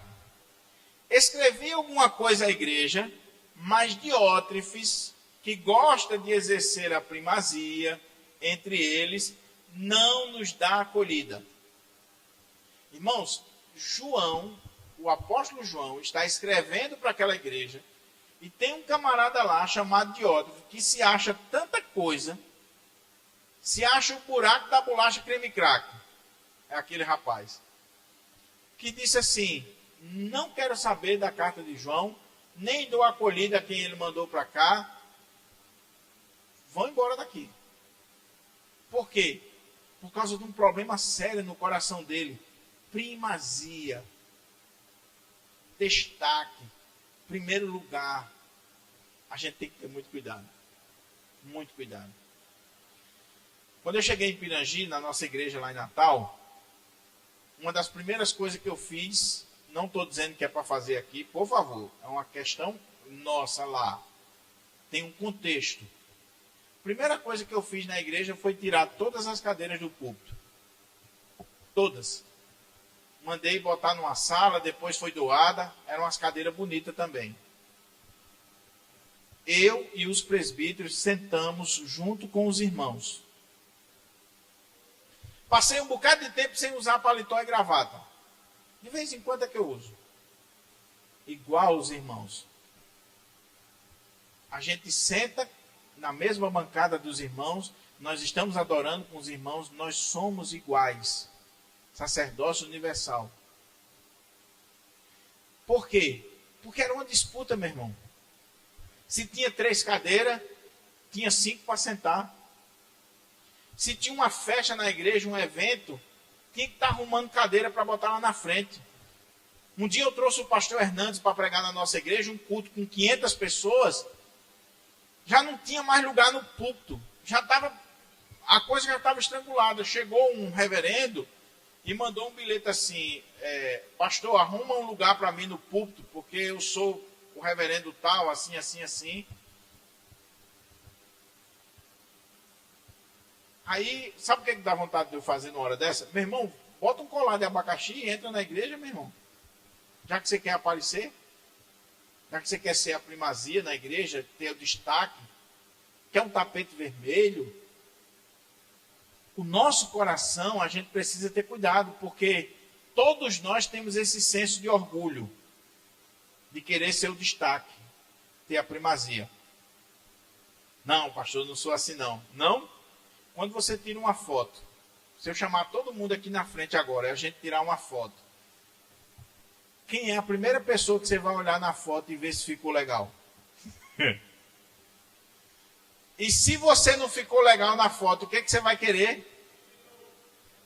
Escrevi alguma coisa à igreja, mas Diótrefes, que gosta de exercer a primazia entre eles, não nos dá acolhida. Irmãos, João, o apóstolo João, está escrevendo para aquela igreja e tem um camarada lá chamado Diótrefes que se acha tanta coisa, se acha o buraco da bolacha creme crack. É aquele rapaz que disse assim, não quero saber da carta de João, nem dou acolhida a quem ele mandou para cá, vão embora daqui. Por quê? Por causa de um problema sério no coração dele. Primazia, destaque, primeiro lugar. A gente tem que ter muito cuidado. Muito cuidado. Quando eu cheguei em Pirangi, na nossa igreja lá em Natal, uma das primeiras coisas que eu fiz, não estou dizendo que é para fazer aqui, por favor, é uma questão nossa lá. Tem um contexto. A primeira coisa que eu fiz na igreja foi tirar todas as cadeiras do púlpito. Todas. Mandei botar numa sala, depois foi doada, eram umas cadeiras bonitas também. Eu e os presbíteros sentamos junto com os irmãos. Passei um bocado de tempo sem usar paletó e gravata. De vez em quando é que eu uso. Igual os irmãos. A gente senta na mesma bancada dos irmãos, nós estamos adorando com os irmãos, nós somos iguais. Sacerdócio universal. Por quê? Porque era uma disputa, meu irmão. Se tinha 3 cadeiras, tinha 5 para sentar. Se tinha uma festa na igreja, um evento, tinha que estar arrumando cadeira para botar lá na frente. Um dia eu trouxe o pastor Hernandes para pregar na nossa igreja, um culto com 500 pessoas. Já não tinha mais lugar no púlpito. A coisa já estava estrangulada. Chegou um reverendo e mandou um bilhete assim, pastor, arruma um lugar para mim no púlpito, porque eu sou o reverendo tal, assim, assim, assim. Aí, sabe o que dá vontade de eu fazer numa hora dessa? Meu irmão, bota um colar de abacaxi e entra na igreja, meu irmão. Já que você quer aparecer, já que você quer ser a primazia na igreja, ter o destaque, quer um tapete vermelho. O nosso coração, a gente precisa ter cuidado, porque todos nós temos esse senso de orgulho, de querer ser o destaque, ter a primazia. Não, pastor, eu não sou assim não. Não? Quando você tira uma foto, se eu chamar todo mundo aqui na frente agora, e a gente tirar uma foto, quem é a primeira pessoa que você vai olhar na foto e ver se ficou legal? E se você não ficou legal na foto, o que você vai querer?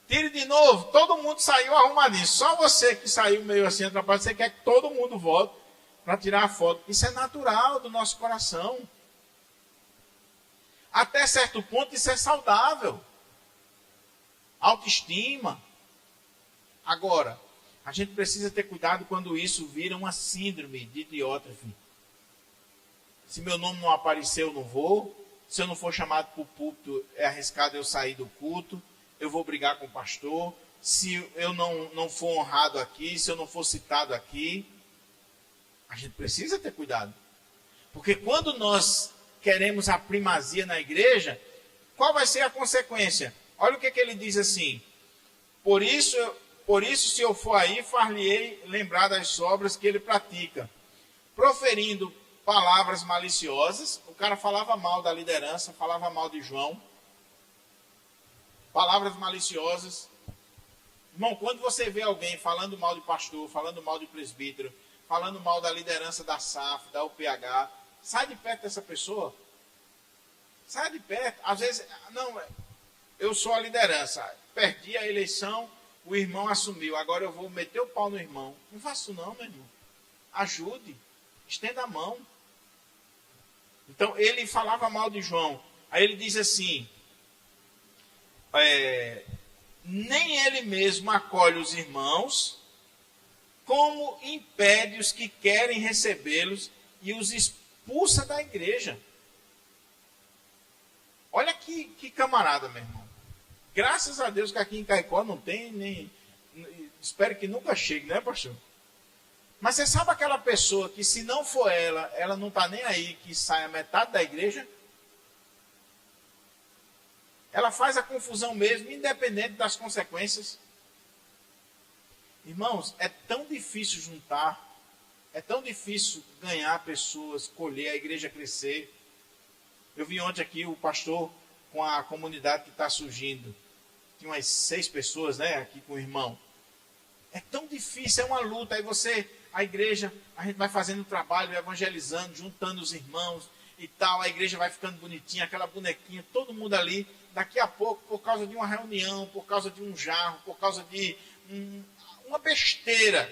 Tire de novo. Todo mundo saiu arrumadinho. Só você que saiu meio assim atrapalhado, você quer que todo mundo volte para tirar a foto. Isso é natural do nosso coração. Até certo ponto isso é saudável. Autoestima. Agora, a gente precisa ter cuidado quando isso vira uma síndrome de Diótrefes. Se meu nome não aparecer, eu não vou. Se eu não for chamado para o púlpito, é arriscado eu sair do culto. Eu vou brigar com o pastor. Se eu não for honrado aqui, se eu não for citado aqui, a gente precisa ter cuidado. Porque quando nós queremos a primazia na igreja, qual vai ser a consequência? Olha o que ele diz assim: por isso, se eu for aí, far-lhe-ei lembrar das obras que ele pratica, proferindo palavras maliciosas. O cara falava mal da liderança, falava mal de João. Palavras maliciosas. Irmão, quando você vê alguém falando mal de pastor, falando mal de presbítero, falando mal da liderança da SAF, da UPH, sai de perto dessa pessoa. Sai de perto. Às vezes, não, eu sou a liderança. Perdi a eleição, o irmão assumiu. Agora eu vou meter o pau no irmão. Não faço isso não, meu irmão. Ajude. Estenda a mão. Então, ele falava mal de João. Aí ele diz assim: nem ele mesmo acolhe os irmãos, como impede os que querem recebê-los e os expulsa da igreja. Olha que camarada, meu irmão. Graças a Deus que aqui em Caicó não tem nem... Espero que nunca chegue, né, pastor? Mas você sabe aquela pessoa que, se não for ela não está nem aí que saia metade da igreja? Ela faz a confusão mesmo, independente das consequências. Irmãos, é tão difícil juntar, é tão difícil ganhar pessoas, colher, a igreja crescer. Eu vi ontem aqui o pastor com a comunidade que está surgindo. Tinha umas 6 pessoas, né, aqui com o irmão. É tão difícil, é uma luta. Aí a igreja, a gente vai fazendo trabalho, evangelizando, juntando os irmãos e tal. A igreja vai ficando bonitinha, aquela bonequinha, todo mundo ali. Daqui a pouco, por causa de uma reunião, por causa de um jarro, por causa de uma besteira,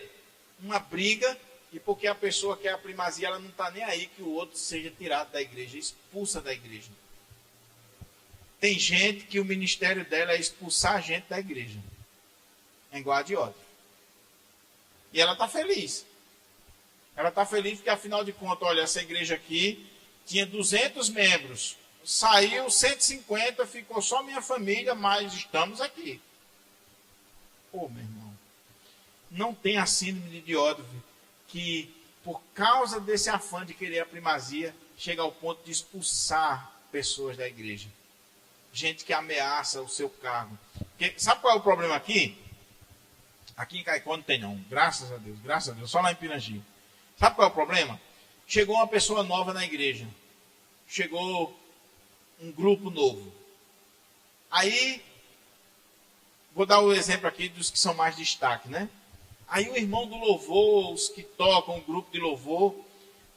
uma briga, e porque a pessoa quer a primazia, ela não está nem aí que o outro seja tirado da igreja, expulsa da igreja. Tem gente que o ministério dela é expulsar a gente da igreja. É igual a de ódio. E ela está feliz. Ela está feliz porque, afinal de contas, olha, essa igreja aqui tinha 200 membros. Saiu 150, ficou só minha família, mas estamos aqui. Pô, meu irmão, não tem a síndrome de ódio que, por causa desse afã de querer a primazia, chega ao ponto de expulsar pessoas da igreja. Gente que ameaça o seu cargo. Porque, sabe qual é o problema aqui? Aqui em Caicó não tem não, graças a Deus, só lá em Pirangi. Sabe qual é o problema? Chegou uma pessoa nova na igreja. Chegou um grupo novo. Aí, vou dar o exemplo aqui dos que são mais destaque, né? Aí o irmão do louvor, os que tocam, o grupo de louvor,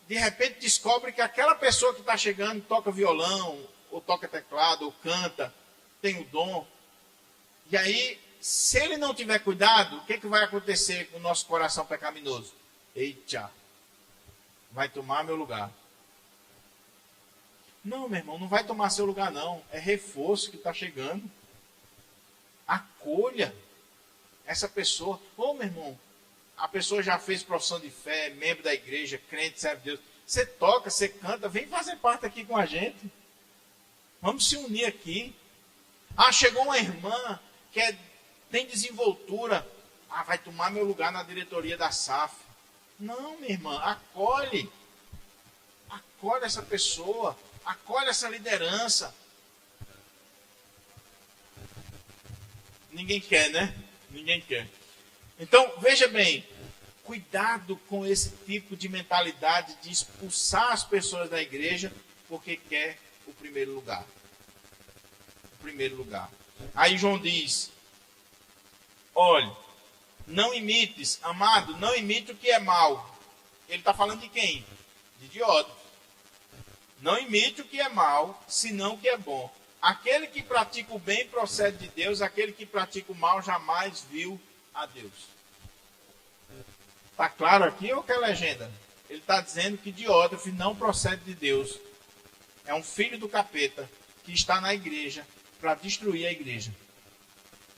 de repente descobre que aquela pessoa que está chegando toca violão, ou toca teclado, ou canta, tem o dom. E aí, se ele não tiver cuidado, o que vai acontecer com o nosso coração pecaminoso? Eita, vai tomar meu lugar. Não, meu irmão, não vai tomar seu lugar não. É reforço que está chegando. Acolha essa pessoa. Ô, meu irmão, a pessoa já fez profissão de fé, membro da igreja, crente, serve Deus. Você toca, você canta, vem fazer parte aqui com a gente. Vamos se unir aqui. Ah, chegou uma irmã que tem desenvoltura. Ah, vai tomar meu lugar na diretoria da SAF. Não, minha irmã, acolhe. Acolhe essa pessoa. Acolhe essa liderança. Ninguém quer, né? Ninguém quer. Então, veja bem, cuidado com esse tipo de mentalidade de expulsar as pessoas da igreja porque quer o primeiro lugar. O primeiro lugar. Aí João diz, olha, não imites, amado, não imite o que é mal. Ele está falando de quem? De Diótrefes. Não imite o que é mal, senão o que é bom. Aquele que pratica o bem procede de Deus, aquele que pratica o mal jamais viu a Deus. Está claro aqui ou que é legenda? Ele está dizendo que Diótrefes não procede de Deus. É um filho do capeta que está na igreja para destruir a igreja.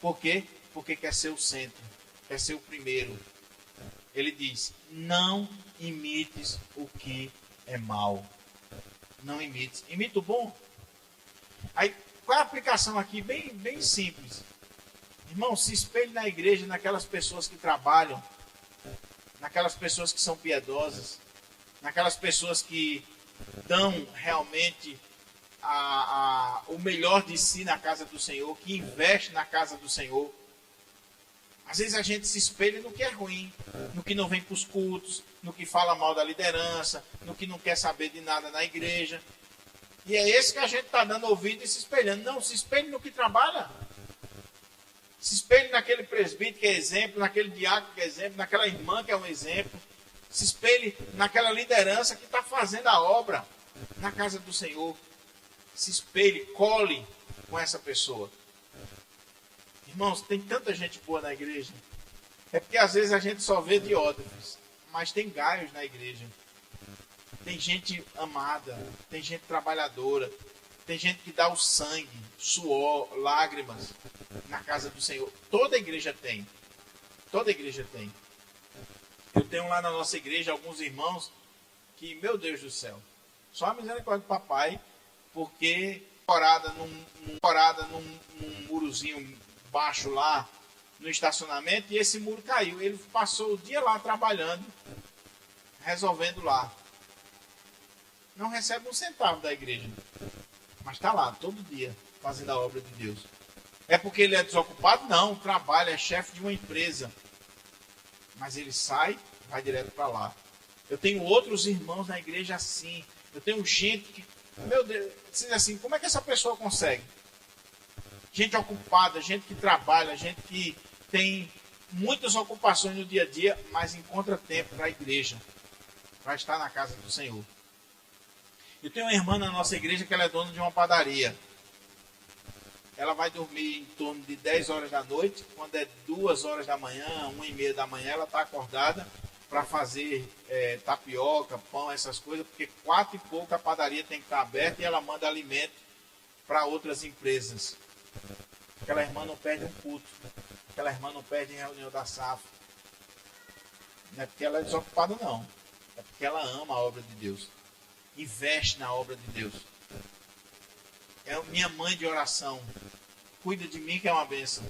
Por quê? Porque quer ser o centro, quer ser o primeiro. Ele diz, não imites o que é mal. Não imites. Imita o bom. Aí, qual é a aplicação aqui? Bem simples. Irmão, se espelhe na igreja, naquelas pessoas que trabalham, naquelas pessoas que são piedosas, naquelas pessoas que dão realmente o melhor de si na casa do Senhor, que investe na casa do Senhor. Às vezes a gente se espelha no que é ruim, no que não vem para os cultos, no que fala mal da liderança, no que não quer saber de nada na igreja. E é esse que a gente está dando ouvido e se espelhando. Não, se espelhe no que trabalha. Se espelhe naquele presbítero que é exemplo, naquele diácono que é exemplo, naquela irmã que é um exemplo. Se espelhe naquela liderança que está fazendo a obra na casa do Senhor. Se espelhe, cole com essa pessoa. Irmãos, tem tanta gente boa na igreja. É porque às vezes a gente só vê diótrefes, mas tem gaios na igreja. Tem gente amada, tem gente trabalhadora, tem gente que dá o sangue, suor, lágrimas na casa do Senhor. Toda igreja tem. Toda igreja tem. Eu tenho lá na nossa igreja alguns irmãos que, meu Deus do céu, só a misericórdia do papai, porque corada num murozinho baixo lá no estacionamento e esse muro caiu. Ele passou o dia lá trabalhando, resolvendo lá. Não recebe um centavo da igreja, mas está lá todo dia fazendo a obra de Deus. É porque ele é desocupado? Não, trabalha, é chefe de uma empresa. Mas ele sai, vai direto para lá. Eu tenho outros irmãos na igreja assim. Eu tenho gente que, meu Deus, diz assim, como é que essa pessoa consegue? Gente ocupada, gente que trabalha, gente que tem muitas ocupações no dia a dia, mas encontra tempo para a igreja, para estar na casa do Senhor. Eu tenho uma irmã na nossa igreja que ela é dona de uma padaria. Ela vai dormir em torno de 10 horas da noite. Quando é 2 horas da manhã, 1h30 da manhã, ela está acordada para fazer tapioca, pão, essas coisas, porque 4 e pouco a padaria tem que estar aberta e ela manda alimento para outras empresas. Aquela irmã não perde um culto. Aquela irmã não perde reunião da SAF. Não é porque ela é desocupada, não. É porque ela ama a obra de Deus. Investe na obra de Deus. É minha mãe de oração. Cuida de mim que é uma bênção.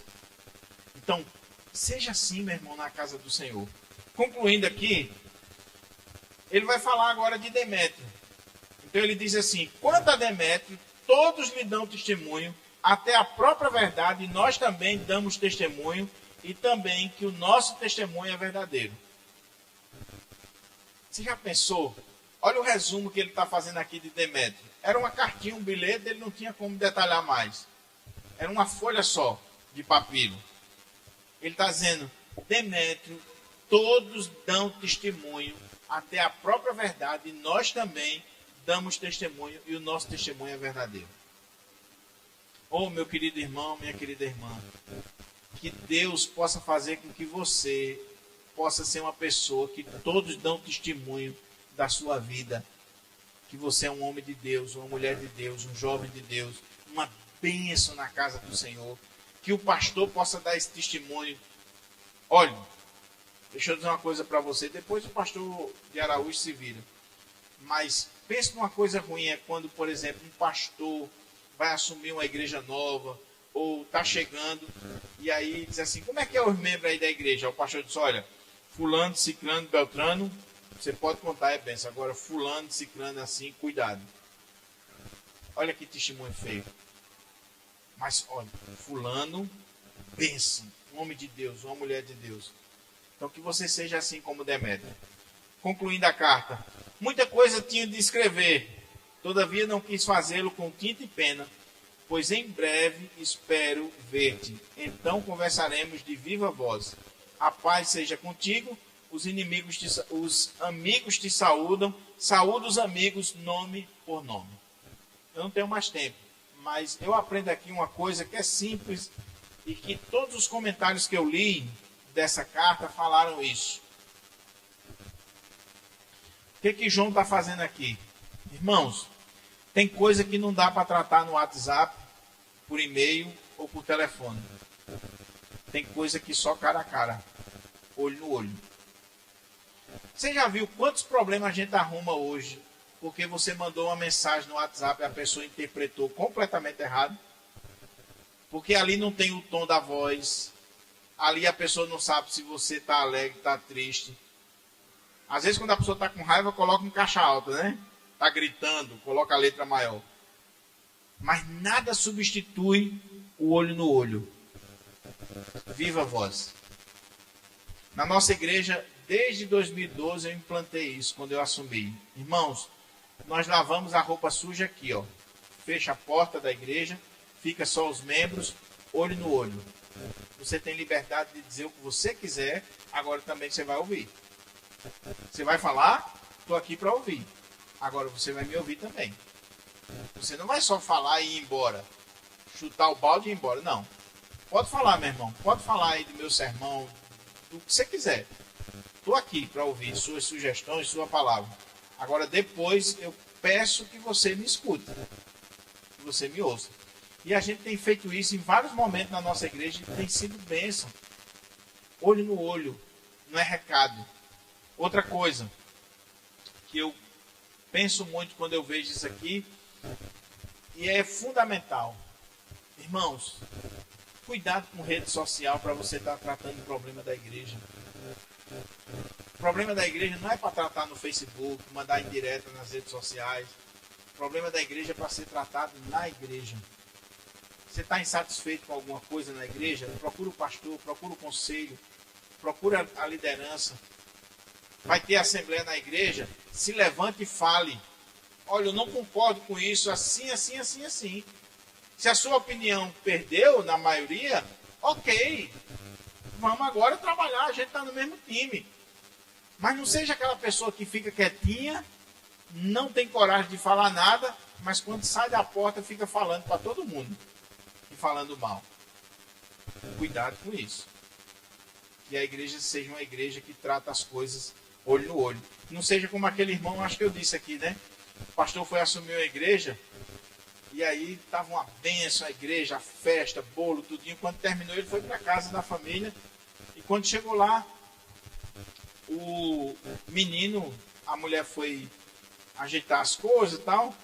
Então, seja assim, meu irmão, na casa do Senhor. Concluindo aqui, ele vai falar agora de Demétrio. Então ele diz assim, quanto a Demétrio, todos lhe dão testemunho, até a própria verdade, e nós também damos testemunho, e também que o nosso testemunho é verdadeiro. Você já pensou? Olha o resumo que ele está fazendo aqui de Demétrio. Era uma cartinha, um bilhete, ele não tinha como detalhar mais. Era uma folha só de papiro. Ele está dizendo, Demétrio, todos dão testemunho, até a própria verdade, e nós também damos testemunho, e o nosso testemunho é verdadeiro. Oh, meu querido irmão, minha querida irmã, que Deus possa fazer com que você possa ser uma pessoa que todos dão testemunho da sua vida, que você é um homem de Deus, uma mulher de Deus, um jovem de Deus, uma bênção na casa do Senhor, que o pastor possa dar esse testemunho. Olha, deixa eu dizer uma coisa para você, depois o pastor de Araújo se vira, mas pense numa coisa ruim, é quando, por exemplo, um pastor vai assumir uma igreja nova, ou está chegando, e aí diz assim, como é que é os membros aí da igreja? O pastor diz, olha, fulano, ciclano, beltrano, você pode contar, é benção. Agora, fulano, ciclano, assim, cuidado. Olha que testemunho feio. Mas, olha, fulano, benção, um homem de Deus, uma mulher de Deus. Então, que você seja assim como Demétrio. Concluindo a carta. Muita coisa tinha de escrever, todavia não quis fazê-lo com tinta e pena, pois em breve espero ver-te. Então conversaremos de viva voz. A paz seja contigo, os amigos te saúdam, saúda os amigos nome por nome. Eu não tenho mais tempo, mas eu aprendo aqui uma coisa que é simples e que todos os comentários que eu li dessa carta falaram isso. O que João está fazendo aqui? Irmãos, tem coisa que não dá para tratar no WhatsApp, por e-mail ou por telefone. Tem coisa que só cara a cara, olho no olho. Você já viu quantos problemas a gente arruma hoje porque você mandou uma mensagem no WhatsApp e a pessoa interpretou completamente errado? Porque ali não tem o tom da voz, ali a pessoa não sabe se você está alegre, está triste. Às vezes quando a pessoa está com raiva, coloca em caixa alta, né? Está gritando, coloca a letra maior. Mas nada substitui o olho no olho. Viva a voz. Na nossa igreja, desde 2012, eu implantei isso, quando eu assumi. Irmãos, nós lavamos a roupa suja aqui, ó. Fecha a porta da igreja, fica só os membros, olho no olho. Você tem liberdade de dizer o que você quiser, agora também você vai ouvir. Você vai falar, estou aqui para ouvir. Agora você vai me ouvir também. Você não vai só falar e ir embora, chutar o balde e ir embora, não. Pode falar, meu irmão, pode falar aí do meu sermão, do que você quiser. Estou aqui para ouvir suas sugestões, sua palavra. Agora depois eu peço que você me escute, que você me ouça. E a gente tem feito isso em vários momentos na nossa igreja e tem sido bênção. Olho no olho, não é recado. Outra coisa que eu penso muito quando eu vejo isso aqui, e é fundamental. Irmãos, cuidado com rede social para você estar tratando o problema da igreja. O problema da igreja não é para tratar no Facebook, mandar indireta nas redes sociais. O problema da igreja é para ser tratado na igreja. Você está insatisfeito com alguma coisa na igreja? Procura o pastor, procura o conselho, procura a liderança. Vai ter assembleia na igreja, se levante e fale. Olha, eu não concordo com isso, assim, assim, assim, assim. Se a sua opinião perdeu, na maioria, ok. Vamos agora trabalhar, a gente está no mesmo time. Mas não seja aquela pessoa que fica quietinha, não tem coragem de falar nada, mas quando sai da porta fica falando para todo mundo. E falando mal. Cuidado com isso. Que a igreja seja uma igreja que trata as coisas olho no olho. Não seja como aquele irmão, acho que eu disse aqui, né? O pastor foi assumir a igreja, e aí estava uma bênção a igreja, a festa, bolo, tudinho. Quando terminou, ele foi para casa da família, e quando chegou lá, o menino, a mulher foi ajeitar as coisas e tal.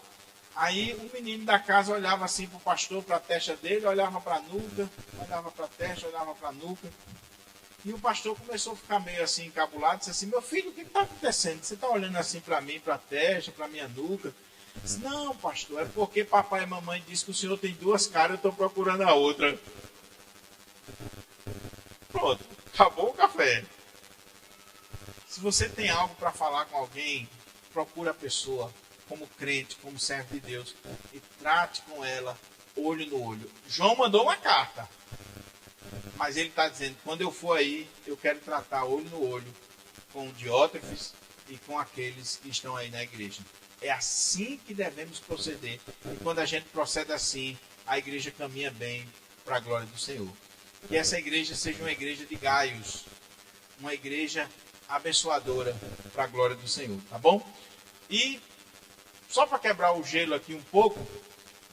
Aí o menino da casa olhava assim para o pastor, para a testa dele, olhava para a nuca, olhava para a testa, olhava para a nuca. E o pastor começou a ficar meio assim encabulado, disse assim: meu filho, o que está acontecendo? Você está olhando assim para mim, para a testa, para a minha nuca? Disse: não, pastor, é porque papai e mamãe disse que o senhor tem duas caras, eu estou procurando a outra. Pronto, acabou o café. Se você tem algo para falar com alguém, procura a pessoa como crente, como servo de Deus, e trate com ela olho no olho. João mandou uma carta, mas ele está dizendo: quando eu for aí, eu quero tratar olho no olho com o Diótrefes e com aqueles que estão aí na igreja. É assim que devemos proceder. E quando a gente procede assim, a igreja caminha bem para a glória do Senhor. Que essa igreja seja uma igreja de Gaios, uma igreja abençoadora para a glória do Senhor, tá bom? E só para quebrar o gelo aqui um pouco,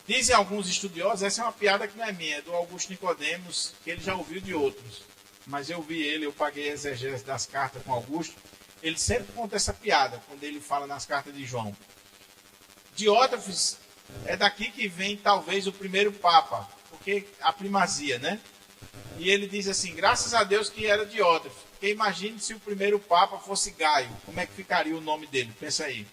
dizem alguns estudiosos, essa é uma piada que não é minha, é do Augusto Nicodemos, que ele já ouviu de outros. Mas eu vi ele, eu paguei a exegese das cartas com Augusto, ele sempre conta essa piada, quando ele fala nas cartas de João. Diótrefes é daqui que vem talvez o primeiro Papa, porque a primazia, né? E ele diz assim: graças a Deus que era Diótrefes, porque imagine se o primeiro Papa fosse Gaio, como é que ficaria o nome dele? Pensa aí.